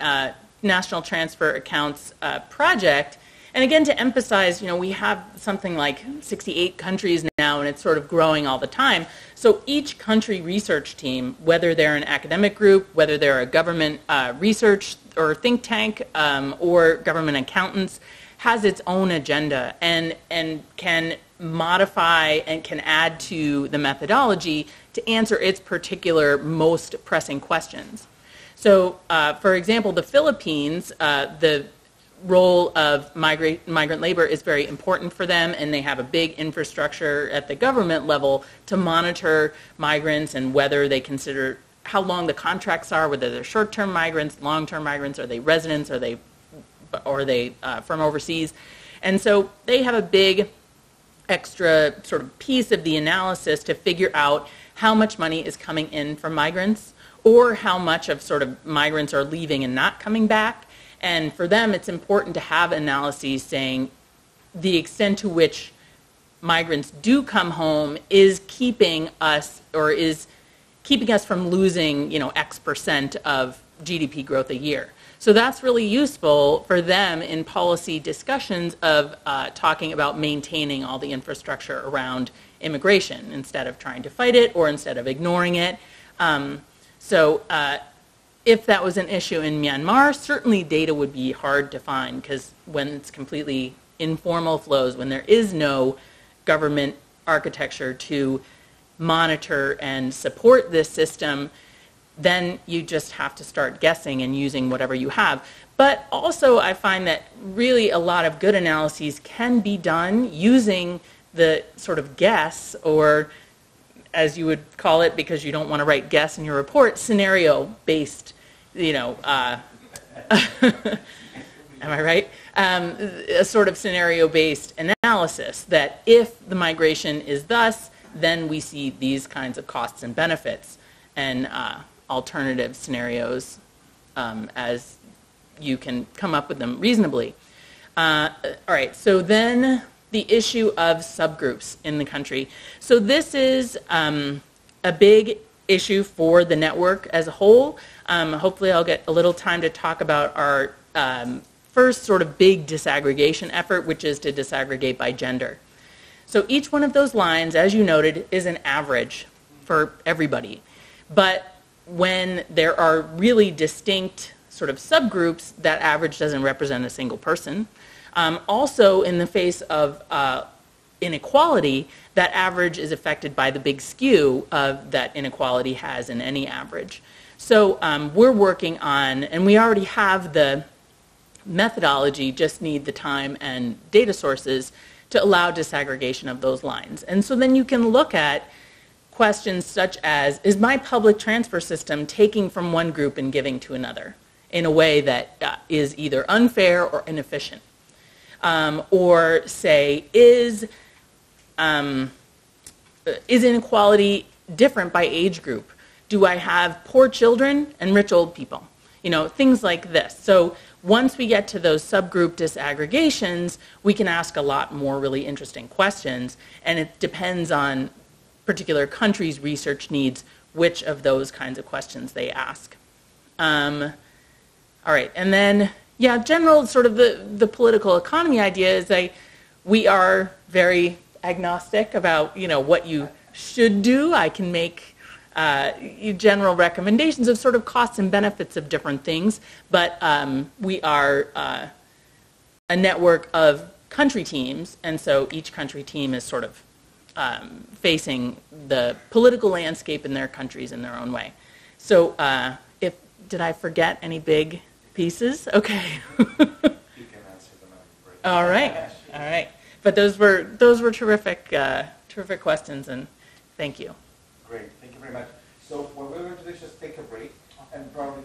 National Transfer Accounts project. And again, to emphasize, we have something like 68 countries now, and it's sort of growing all the time. So each country research team, whether they're an academic group, whether they're a government research or think tank, or government accountants, has its own agenda and can modify and can add to the methodology to answer its particular most pressing questions. So, for example, the Philippines, the role of migrant labor is very important for them, and they have a big infrastructure at the government level to monitor migrants and whether they consider how long the contracts are, whether they're short-term migrants, long-term migrants, are they residents, are they from overseas. And so they have a big extra sort of piece of the analysis to figure out how much money is coming in from migrants, or how much of sort of migrants are leaving and not coming back. And for them, it's important to have analyses saying the extent to which migrants do come home is keeping us from losing, X percent of GDP growth a year. So that's really useful for them in policy discussions of talking about maintaining all the infrastructure around immigration instead of trying to fight it or instead of ignoring it. If that was an issue in Myanmar, certainly data would be hard to find, because when it's completely informal flows, when there is no government architecture to monitor and support this system, then you just have to start guessing and using whatever you have. But also I find that really a lot of good analyses can be done using the sort of guess, or as you would call it, because you don't want to write guess in your report, scenario-based, am I right? A sort of scenario-based analysis that if the migration is thus, then we see these kinds of costs and benefits, and alternative scenarios as you can come up with them reasonably. All right, so then the issue of subgroups in the country. So this is a big issue for the network as a whole. Hopefully I'll get a little time to talk about our first sort of big disaggregation effort, which is to disaggregate by gender. So each one of those lines, as you noted, is an average for everybody. But when there are really distinct sort of subgroups, that average doesn't represent a single person. Also, in the face of inequality, that average is affected by the big skew that inequality has in any average. So we're working on, and we already have the methodology, just need the time and data sources to allow disaggregation of those lines. And so then you can look at questions such as, is my public transfer system taking from one group and giving to another in a way that is either unfair or inefficient? Or say, is inequality different by age group? Do I have poor children and rich old people? Things like this. So once we get to those subgroup disaggregations, we can ask a lot more really interesting questions, and it depends on particular countries' research needs, which of those kinds of questions they ask. All right, and then, general sort of the political economy idea is we are very agnostic about, what you should do. I can make general recommendations of sort of costs and benefits of different things, but we are a network of country teams, and so each country team is sort of facing the political landscape in their countries in their own way. So did I forget any big pieces? Okay. You can answer them. All right. But those were terrific questions, and thank you. Great, thank you very much. So what we're going to do is just take a break and probably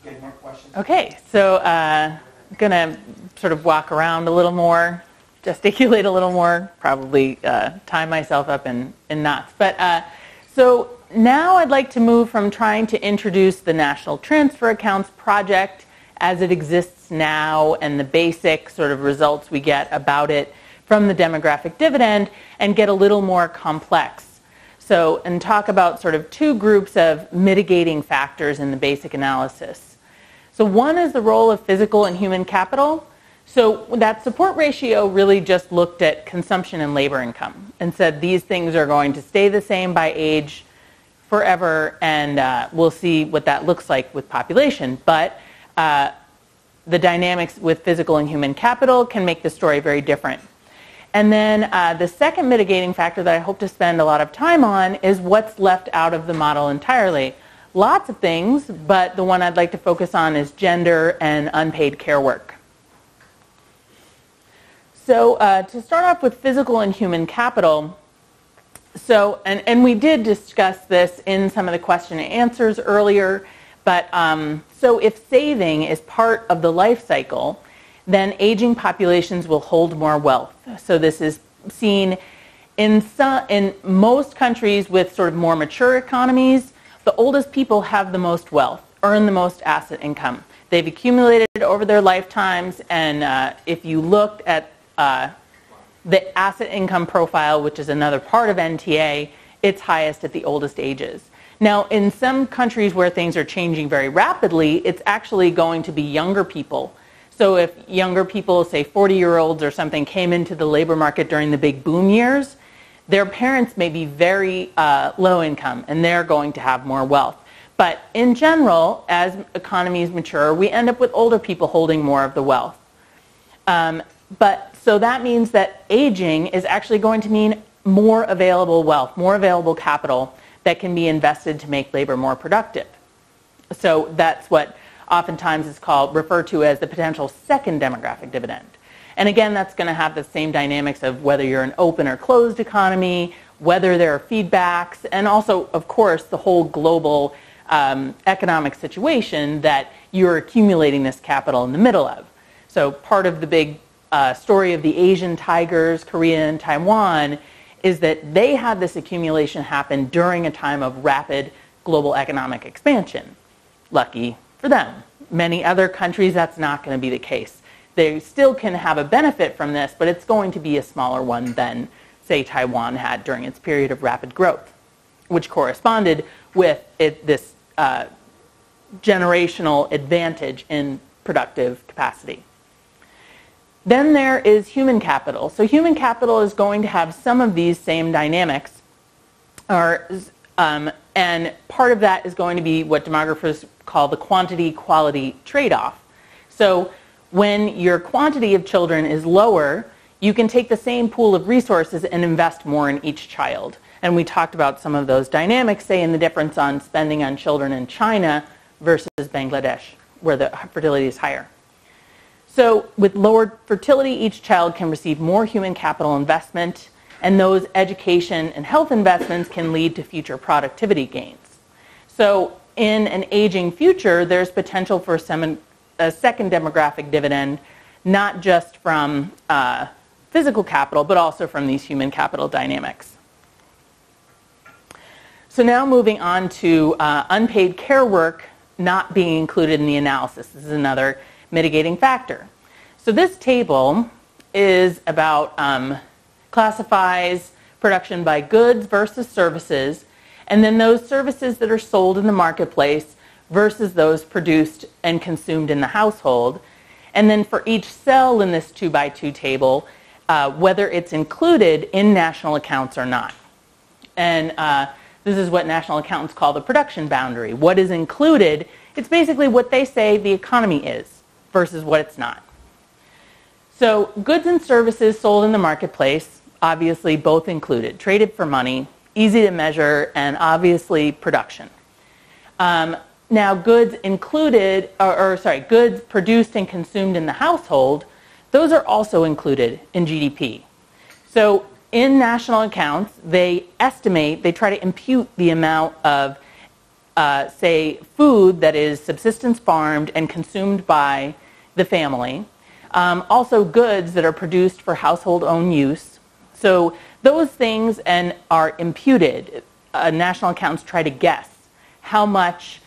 get more questions. Okay, so I'm going to sort of walk around a little more, gesticulate a little more, probably tie myself up in knots. But So now I'd like to move from trying to introduce the National Transfer Accounts project as it exists now and the basic sort of results we get about it from the demographic dividend and get a little more complex. So, and talk about sort of two groups of mitigating factors in the basic analysis. So one is the role of physical and human capital. So that support ratio really just looked at consumption and labor income and said these things are going to stay the same by age forever, and we'll see what that looks like with population. But the dynamics with physical and human capital can make the story very different. And then the second mitigating factor that I hope to spend a lot of time on is what's left out of the model entirely. Lots of things, but the one I'd like to focus on is gender and unpaid care work. So to start off with physical and human capital, so, and we did discuss this in some of the question and answers earlier, but so if saving is part of the life cycle, then aging populations will hold more wealth. So this is seen in most countries with sort of more mature economies. The oldest people have the most wealth, earn the most asset income. They've accumulated over their lifetimes, and if you looked at the asset income profile, which is another part of NTA, it's highest at the oldest ages. Now, in some countries where things are changing very rapidly, it's actually going to be younger people. So if younger people, say 40-year-olds or something, came into the labor market during the big boom years, their parents may be very low income, and they're going to have more wealth. But in general, as economies mature, we end up with older people holding more of the wealth. So that means that aging is actually going to mean more available wealth, more available capital that can be invested to make labor more productive. So that's what oftentimes is referred to as the potential second demographic dividend. And again, that's going to have the same dynamics of whether you're an open or closed economy, whether there are feedbacks, and also, of course, the whole global economic situation that you're accumulating this capital in the middle of. So part of the big story of the Asian tigers, Korea and Taiwan, is that they had this accumulation happen during a time of rapid global economic expansion. Lucky for them. Many other countries, that's not going to be the case. They still can have a benefit from this, but it's going to be a smaller one than, say, Taiwan had during its period of rapid growth, which corresponded with this generational advantage in productive capacity. Then there is human capital. So human capital is going to have some of these same dynamics, and part of that is going to be what demographers call the quantity-quality trade-off. So when your quantity of children is lower, you can take the same pool of resources and invest more in each child. And we talked about some of those dynamics, say in the difference on spending on children in China versus Bangladesh, where the fertility is higher. So with lower fertility, each child can receive more human capital investment, and those education and health investments can lead to future productivity gains. So in an aging future, there's potential for a second demographic dividend, not just from physical capital, but also from these human capital dynamics. So now moving on to unpaid care work not being included in the analysis. This is another mitigating factor. So this table is about classifies production by goods versus services, and then those services that are sold in the marketplace versus those produced and consumed in the household. And then for each cell in this 2x2 table, whether it's included in national accounts or not. And this is what national accountants call the production boundary. What is included, it's basically what they say the economy is versus what it's not. So goods and services sold in the marketplace, obviously both included, traded for money, easy to measure, and obviously production. Now goods included, goods produced and consumed in the household, those are also included in GDP. So in national accounts, they try to impute the amount of say food that is subsistence farmed and consumed by the family. Also goods that are produced for household own use. So those things are imputed national accountants try to guess how much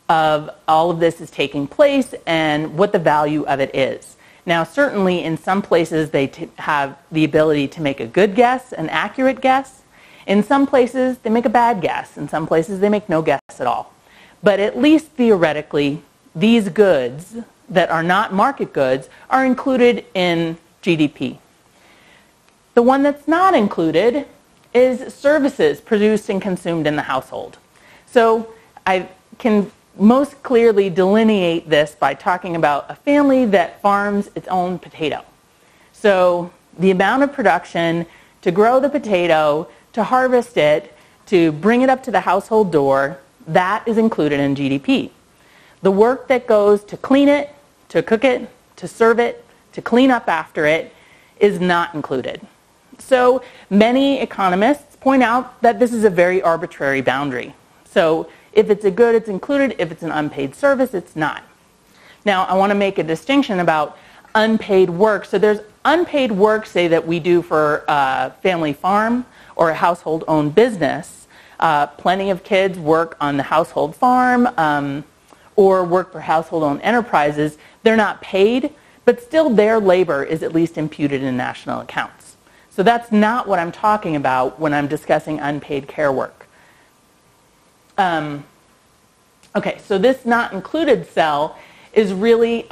of all of this is taking place and what the value of it is. Now, certainly in some places they have the ability to make a good guess, an accurate guess. In some places they make a bad guess. In some places they make no guess at all. But at least theoretically, these goods that are not market goods are included in GDP. The one that's not included is services produced and consumed in the household. So I can most clearly delineate this by talking about a family that farms its own potato. So the amount of production to grow the potato, to harvest it, to bring it up to the household door, that is included in GDP. The work that goes to clean it, to cook it, to serve it, to clean up after it is not included. So many economists point out that this is a very arbitrary boundary. So if it's a good, it's included. If it's an unpaid service, it's not. Now, I want to make a distinction about unpaid work. So there's unpaid work, say, that we do for a family farm or a household-owned business. Plenty of kids work on the household farm or work for household-owned enterprises. They're not paid, but still their labor is at least imputed in national accounts. So that's not what I'm talking about when I'm discussing unpaid care work. Okay, so this not included cell is really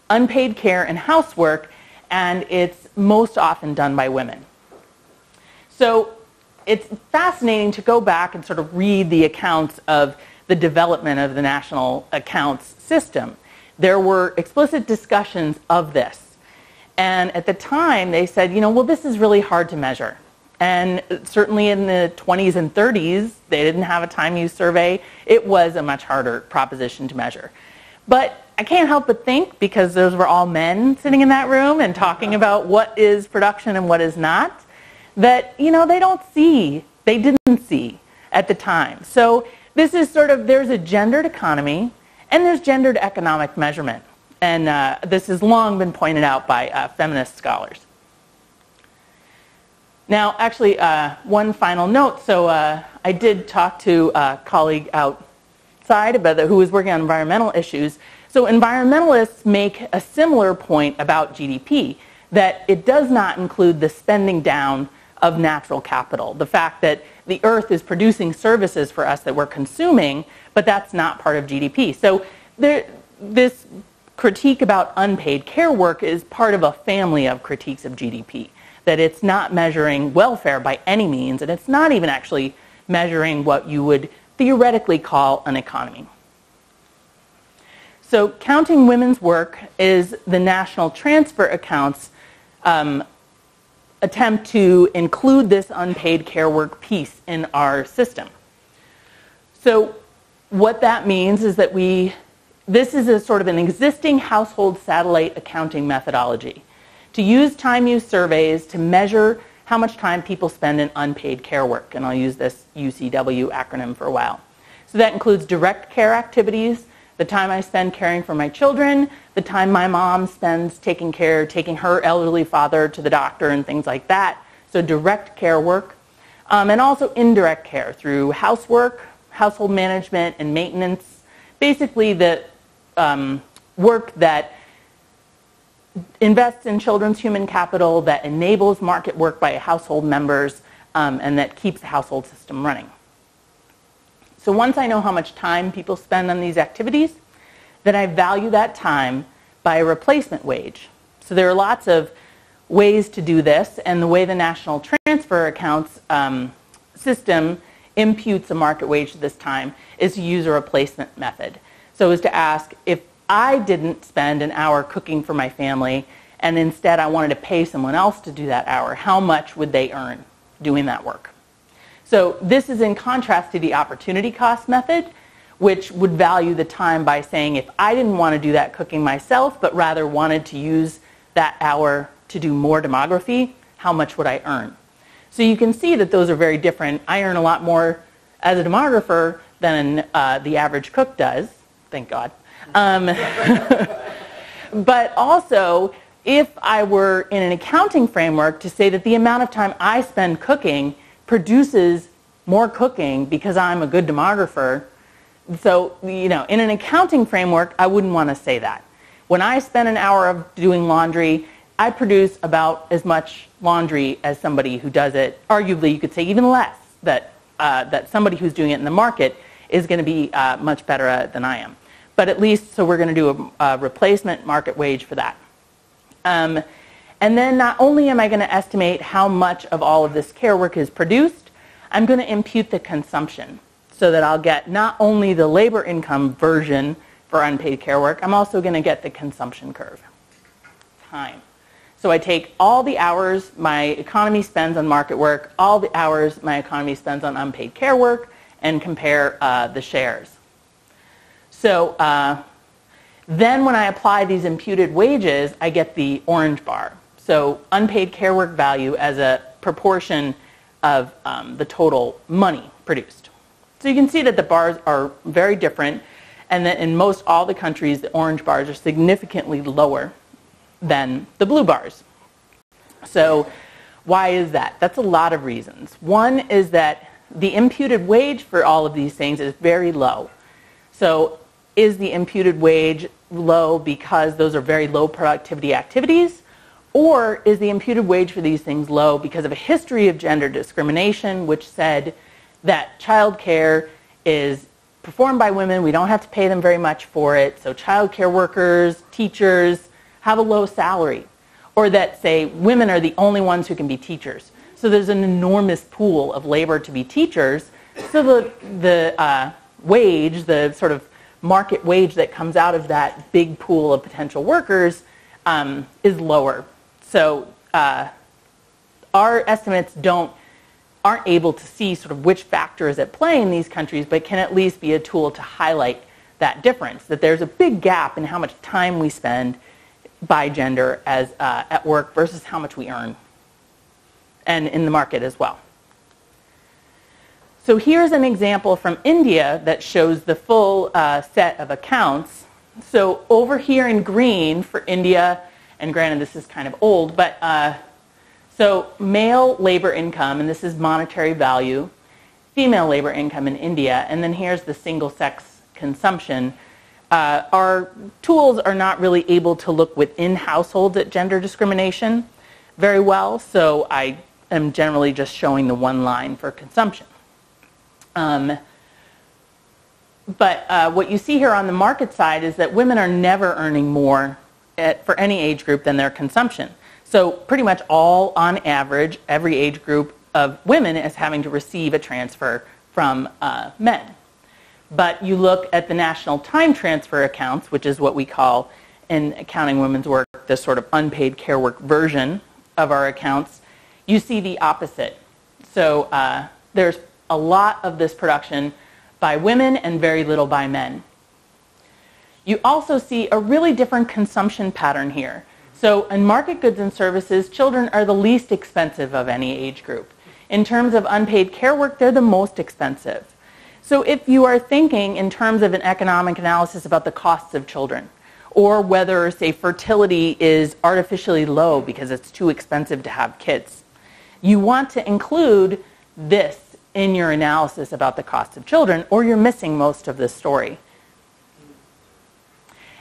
unpaid care and housework, and it's most often done by women. So it's fascinating to go back and sort of read the accounts of the development of the national accounts system. There were explicit discussions of this. And at the time, they said, well, this is really hard to measure. And certainly in the 20s and 30s, they didn't have a time use survey. It was a much harder proposition to measure. But I can't help but think, because those were all men sitting in that room and talking about what is production and what is not, that, they didn't see at the time. So this is sort of, there's a gendered economy and there's gendered economic measurement. And this has long been pointed out by feminist scholars. Now, actually, one final note. So I did talk to a colleague outside who was working on environmental issues. So environmentalists make a similar point about GDP, that it does not include the spending down of natural capital. The fact that the earth is producing services for us that we're consuming, but that's not part of GDP. So this critique about unpaid care work is part of a family of critiques of GDP. That it's not measuring welfare by any means, and it's not even actually measuring what you would theoretically call an economy. So counting women's work is the national transfer accounts attempt to include this unpaid care work piece in our system. So what that means is that this is a sort of an existing household satellite accounting methodology to use time use surveys to measure how much time people spend in unpaid care work. And I'll use this UCW acronym for a while. So that includes direct care activities, the time I spend caring for my children, the time my mom spends taking her elderly father to the doctor and things like that. So direct care work. And also indirect care through housework, household management and maintenance. Basically the work that invests in children's human capital, that enables market work by household members, and that keeps the household system running. So once I know how much time people spend on these activities, then I value that time by a replacement wage. So there are lots of ways to do this, and the way the national transfer accounts system imputes a market wage at this time is to use a replacement method. So as to ask, if I didn't spend an hour cooking for my family and instead I wanted to pay someone else to do that hour, how much would they earn doing that work? So this is in contrast to the opportunity cost method, which would value the time by saying, if I didn't want to do that cooking myself, but rather wanted to use that hour to do more demography, how much would I earn? So you can see that those are very different. I earn a lot more as a demographer than the average cook does, thank God. But also, if I were in an accounting framework to say that the amount of time I spend cooking produces more cooking because I'm a good demographer. So, in an accounting framework, I wouldn't want to say that. When I spend an hour of doing laundry, I produce about as much laundry as somebody who does it, arguably you could say even less, that somebody who's doing it in the market is going to be much better than I am. But at least, so we're going to do a replacement market wage for that. And then not only am I going to estimate how much of all of this care work is produced, I'm going to impute the consumption so that I'll get not only the labor income version for unpaid care work, I'm also going to get the consumption curve, time. So I take all the hours my economy spends on market work, all the hours my economy spends on unpaid care work, and compare the shares. So then when I apply these imputed wages, I get the orange bar. So unpaid care work value as a proportion of the total money produced. So you can see that the bars are very different, and that in most all the countries, the orange bars are significantly lower than the blue bars. So why is that? That's a lot of reasons. One is that the imputed wage for all of these things is very low. So is the imputed wage low because those are very low productivity activities? Or is the imputed wage for these things low because of a history of gender discrimination, which said that child care is performed by women, we don't have to pay them very much for it, so child care workers, teachers have a low salary. Or that, say, women are the only ones who can be teachers. So there's an enormous pool of labor to be teachers, so the wage, the sort of market wage that comes out of that big pool of potential workers is lower. So our estimates aren't able to see sort of which factor is at play in these countries, but can at least be a tool to highlight that difference, that there's a big gap in how much time we spend by gender as at work versus how much we earn, and in the market as well. So here's an example from India that shows the full set of accounts. So over here in green for India, and granted this is kind of old, but so male labor income, and this is monetary value, female labor income in India, and then here's the single-sex consumption. Our tools are not really able to look within households at gender discrimination very well, so I am generally just showing the one line for consumption. But what you see here on the market side is that women are never earning more for any age group than their consumption. So pretty much all, on average, every age group of women is having to receive a transfer from men. But you look at the national time transfer accounts, which is what we call in accounting women's work, this sort of unpaid care work version of our accounts, you see the opposite. So there's a lot of this production by women and very little by men. You also see a really different consumption pattern here. So in market goods and services, children are the least expensive of any age group. In terms of unpaid care work, they're the most expensive. So if you are thinking in terms of an economic analysis about the costs of children, or whether, say, fertility is artificially low because it's too expensive to have kids, you want to include this in your analysis about the cost of children, or you're missing most of the story.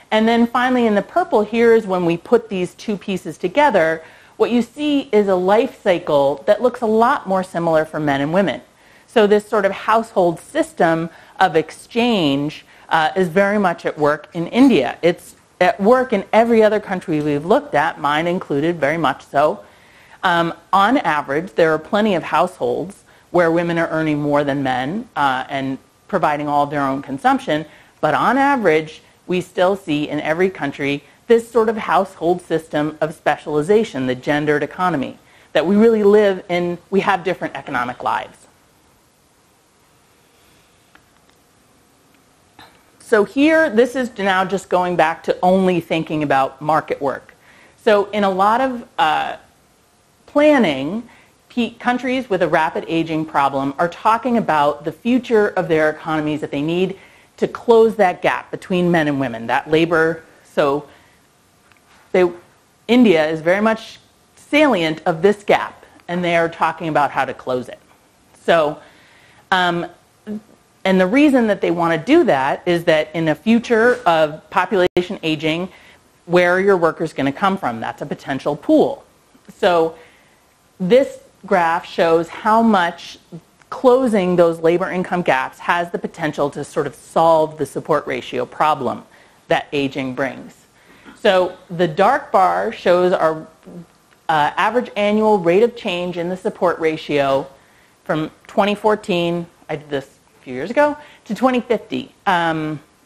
And then finally in the purple, here is when we put these two pieces together, what you see is a life cycle that looks a lot more similar for men and women. So this sort of household system of exchange is very much at work in India. It's at work in every other country we've looked at, mine included, very much so. On average, there are plenty of households where women are earning more than men and providing all of their own consumption, but on average, we still see in every country this sort of household system of specialization, the gendered economy, that we really live in, we have different economic lives. So here, this is now just going back to only thinking about market work. So in a lot of planning, countries with a rapid aging problem are talking about the future of their economies, that they need to close that gap between men and women, that labor. So India is very much salient of this gap, and they are talking about how to close it. So And the reason that they want to do that is that in a future of population aging, where are your workers going to come from? That's a potential pool. So this graph shows how much closing those labor income gaps has the potential to sort of solve the support ratio problem that aging brings. So the dark bar shows our average annual rate of change in the support ratio from 2014, I did this a few years ago, to 2050,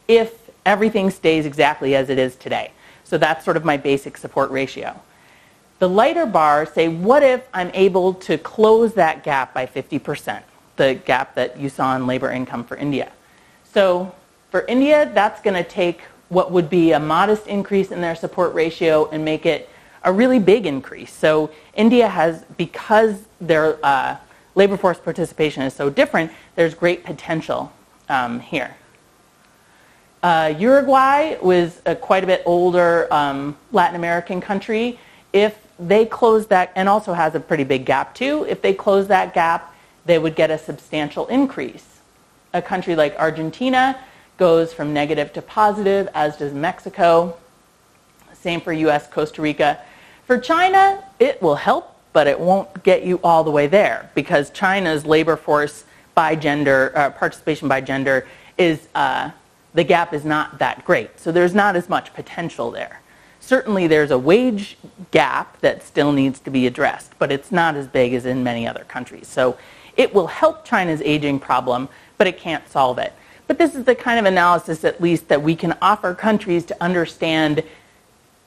if everything stays exactly as it is today. So that's sort of my basic support ratio. The lighter bars say, what if I'm able to close that gap by 50%, the gap that you saw in labor income for India. So for India, that's going to take what would be a modest increase in their support ratio and make it a really big increase. So India has, because their labor force participation is so different, there's great potential here. Uruguay was a quite a bit older Latin American country. If they close that, and also has a pretty big gap too, if they close that gap, they would get a substantial increase. A country like Argentina goes from negative to positive, as does Mexico. Same for US, Costa Rica. For China, it will help, but it won't get you all the way there, because China's labor force by gender, participation by gender, is the gap is not that great. So there's not as much potential there. Certainly there's a wage gap that still needs to be addressed, but it's not as big as in many other countries. So it will help China's aging problem, but it can't solve it. But this is the kind of analysis, at least, that we can offer countries to understand,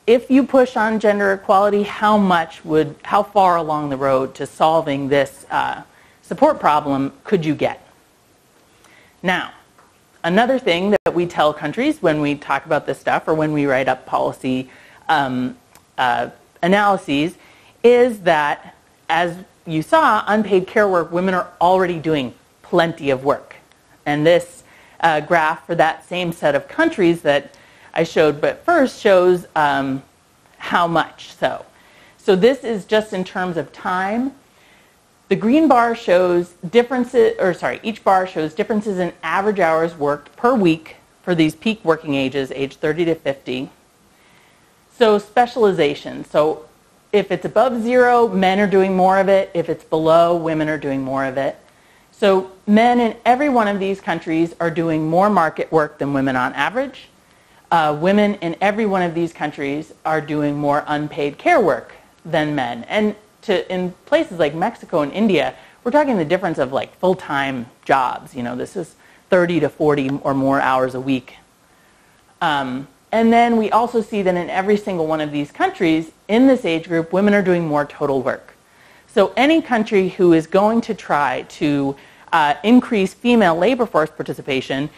if you push on gender equality, how far along the road to solving this support problem could you get? Now, another thing that we tell countries when we talk about this stuff, or when we write up policy analyses, is that, as you saw, unpaid care work, women are already doing plenty of work. And this graph for that same set of countries that I showed but first shows how much so. So this is just in terms of time. The green bar shows differences, each bar shows differences in average hours worked per week for these peak working ages, age 30 to 50. So specialization. So if it's above 0, men are doing more of it. If it's below, women are doing more of it. So men in every one of these countries are doing more market work than women on average. Women in every one of these countries are doing more unpaid care work than men. And in places like Mexico and India, we're talking the difference of like full-time jobs. You know, this is 30 to 40 or more hours a week. And then we also see that in every single one of these countries, in this age group, women are doing more total work. So any country who is going to try to increase female labor force participation,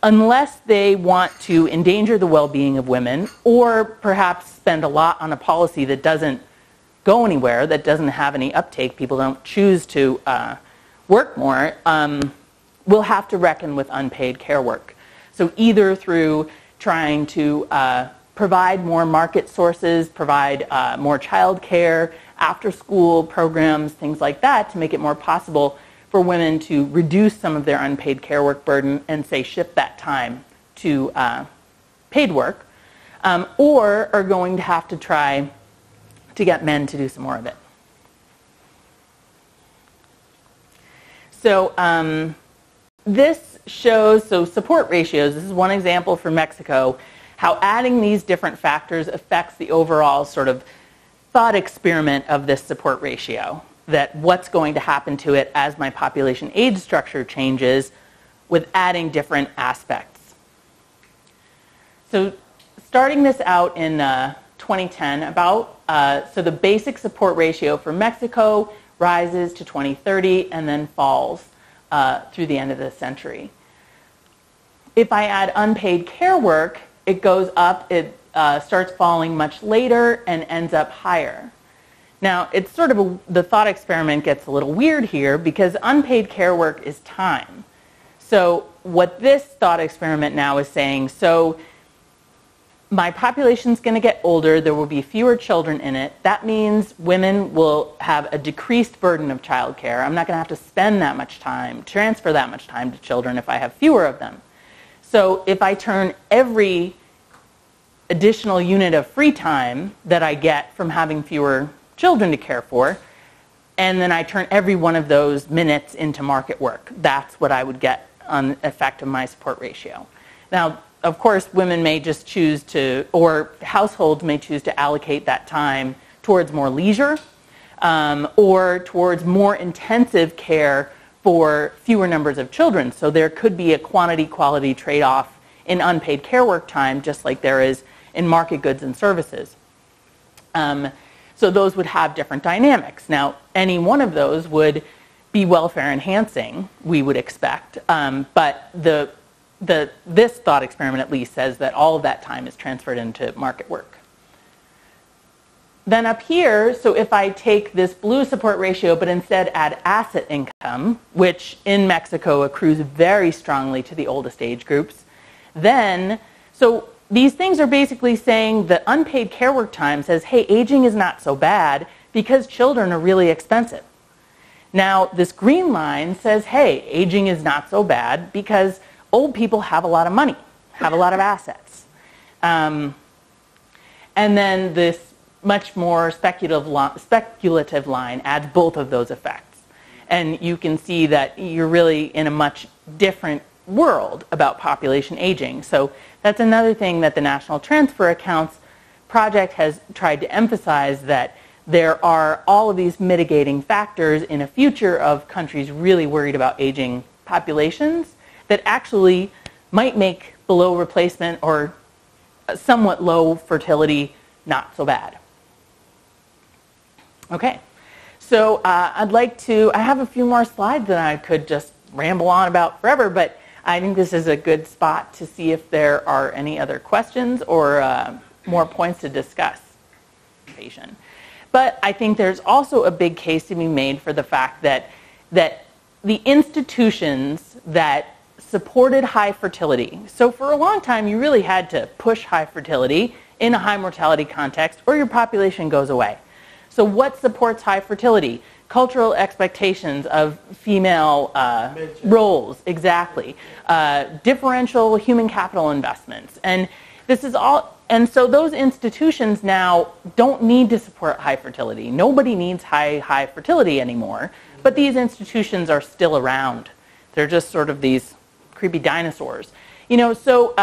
unless they want to endanger the well-being of women, or perhaps spend a lot on a policy that doesn't go anywhere, that doesn't have any uptake, people don't choose to work more, we'll have to reckon with unpaid care work. So either through trying to provide more market sources, provide more child care, after-school programs, things like that, to make it more possible for women to reduce some of their unpaid care work burden and, say, shift that time to paid work, or are going to have to try to get men to do some more of it. So this shows, support ratios, this is one example for Mexico, how adding these different factors affects the overall sort of thought experiment of this support ratio, that what's going to happen to it as my population age structure changes with adding different aspects. So starting this out in 2010, so the basic support ratio for Mexico rises to 2030 and then falls through the end of the century. If I add unpaid care work, it goes up, it starts falling much later and ends up higher. Now, it's sort of the thought experiment gets a little weird here, because unpaid care work is time. So what this thought experiment now is saying, so my population's going to get older, there will be fewer children in it. That means women will have a decreased burden of childcare. I'm not going to have to spend that much time, transfer that much time to children if I have fewer of them. So if I turn every additional unit of free time that I get from having fewer children to care for, and then I turn every one of those minutes into market work, that's what I would get on the effect of my support ratio. Now, of course, women may just choose to, or households may choose to allocate that time towards more leisure or towards more intensive care for fewer numbers of children. So there could be a quantity-quality trade-off in unpaid care work time, just like there is in market goods and services. So those would have different dynamics. Now, any one of those would be welfare enhancing, we would expect, but this thought experiment at least says that all of that time is transferred into market work. Then up here, so if I take this blue support ratio but instead add asset income, which in Mexico accrues very strongly to the oldest age groups, then, so these things are basically saying that unpaid care work time says, hey, aging is not so bad because children are really expensive. Now, this green line says, hey, aging is not so bad because old people have a lot of money, have a lot of assets. And then this much more speculative line adds both of those effects. And you can see that you're really in a much different world about population aging. So that's another thing that the National Transfer Accounts Project has tried to emphasize, that there are all of these mitigating factors in a future of countries really worried about aging populations that actually might make below replacement or somewhat low fertility not so bad. Okay, so I have a few more slides that I could just ramble on about forever, but I think this is a good spot to see if there are any other questions or more points to discuss. But I think there's also a big case to be made for the fact that the institutions that supported high fertility, so for a long time you really had to push high fertility in a high mortality context or your population goes away. So what supports high fertility? Cultural expectations of female roles, exactly. Differential human capital investments. And this is all, and so those institutions now don't need to support high fertility. Nobody needs high fertility anymore, but these institutions are still around. They're just sort of these creepy dinosaurs. You know, so,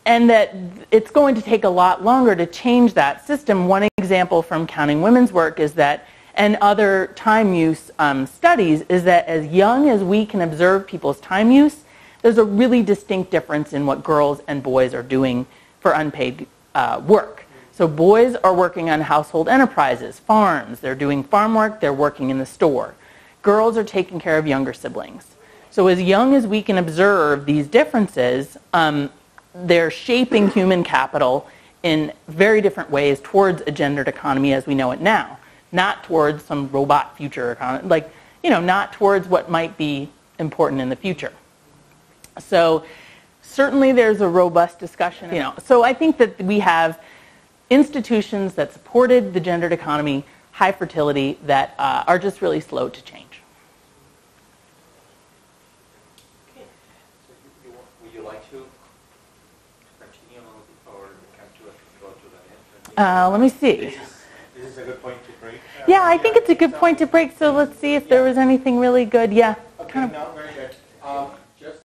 and that it's going to take a lot longer to change that system. One example from Counting Women's work is that, and other time use studies, is that as young as we can observe people's time use, there's a really distinct difference in what girls and boys are doing for unpaid work. So boys are working on household enterprises, farms, they're doing farm work, they're working in the store. Girls are taking care of younger siblings. So as young as we can observe these differences, they're shaping human capital in very different ways towards a gendered economy as we know it now, not towards some robot future economy, like, you know, not towards what might be important in the future. So certainly there's a robust discussion, you know. So I think that we have institutions that supported the gendered economy, high fertility, that are just really slow to change. Would you like to continue or come to go to the end? Let me see. This is a good point to break. Yeah, I think it's a good point to break. So let's see if there was anything really good. Yeah. Okay, now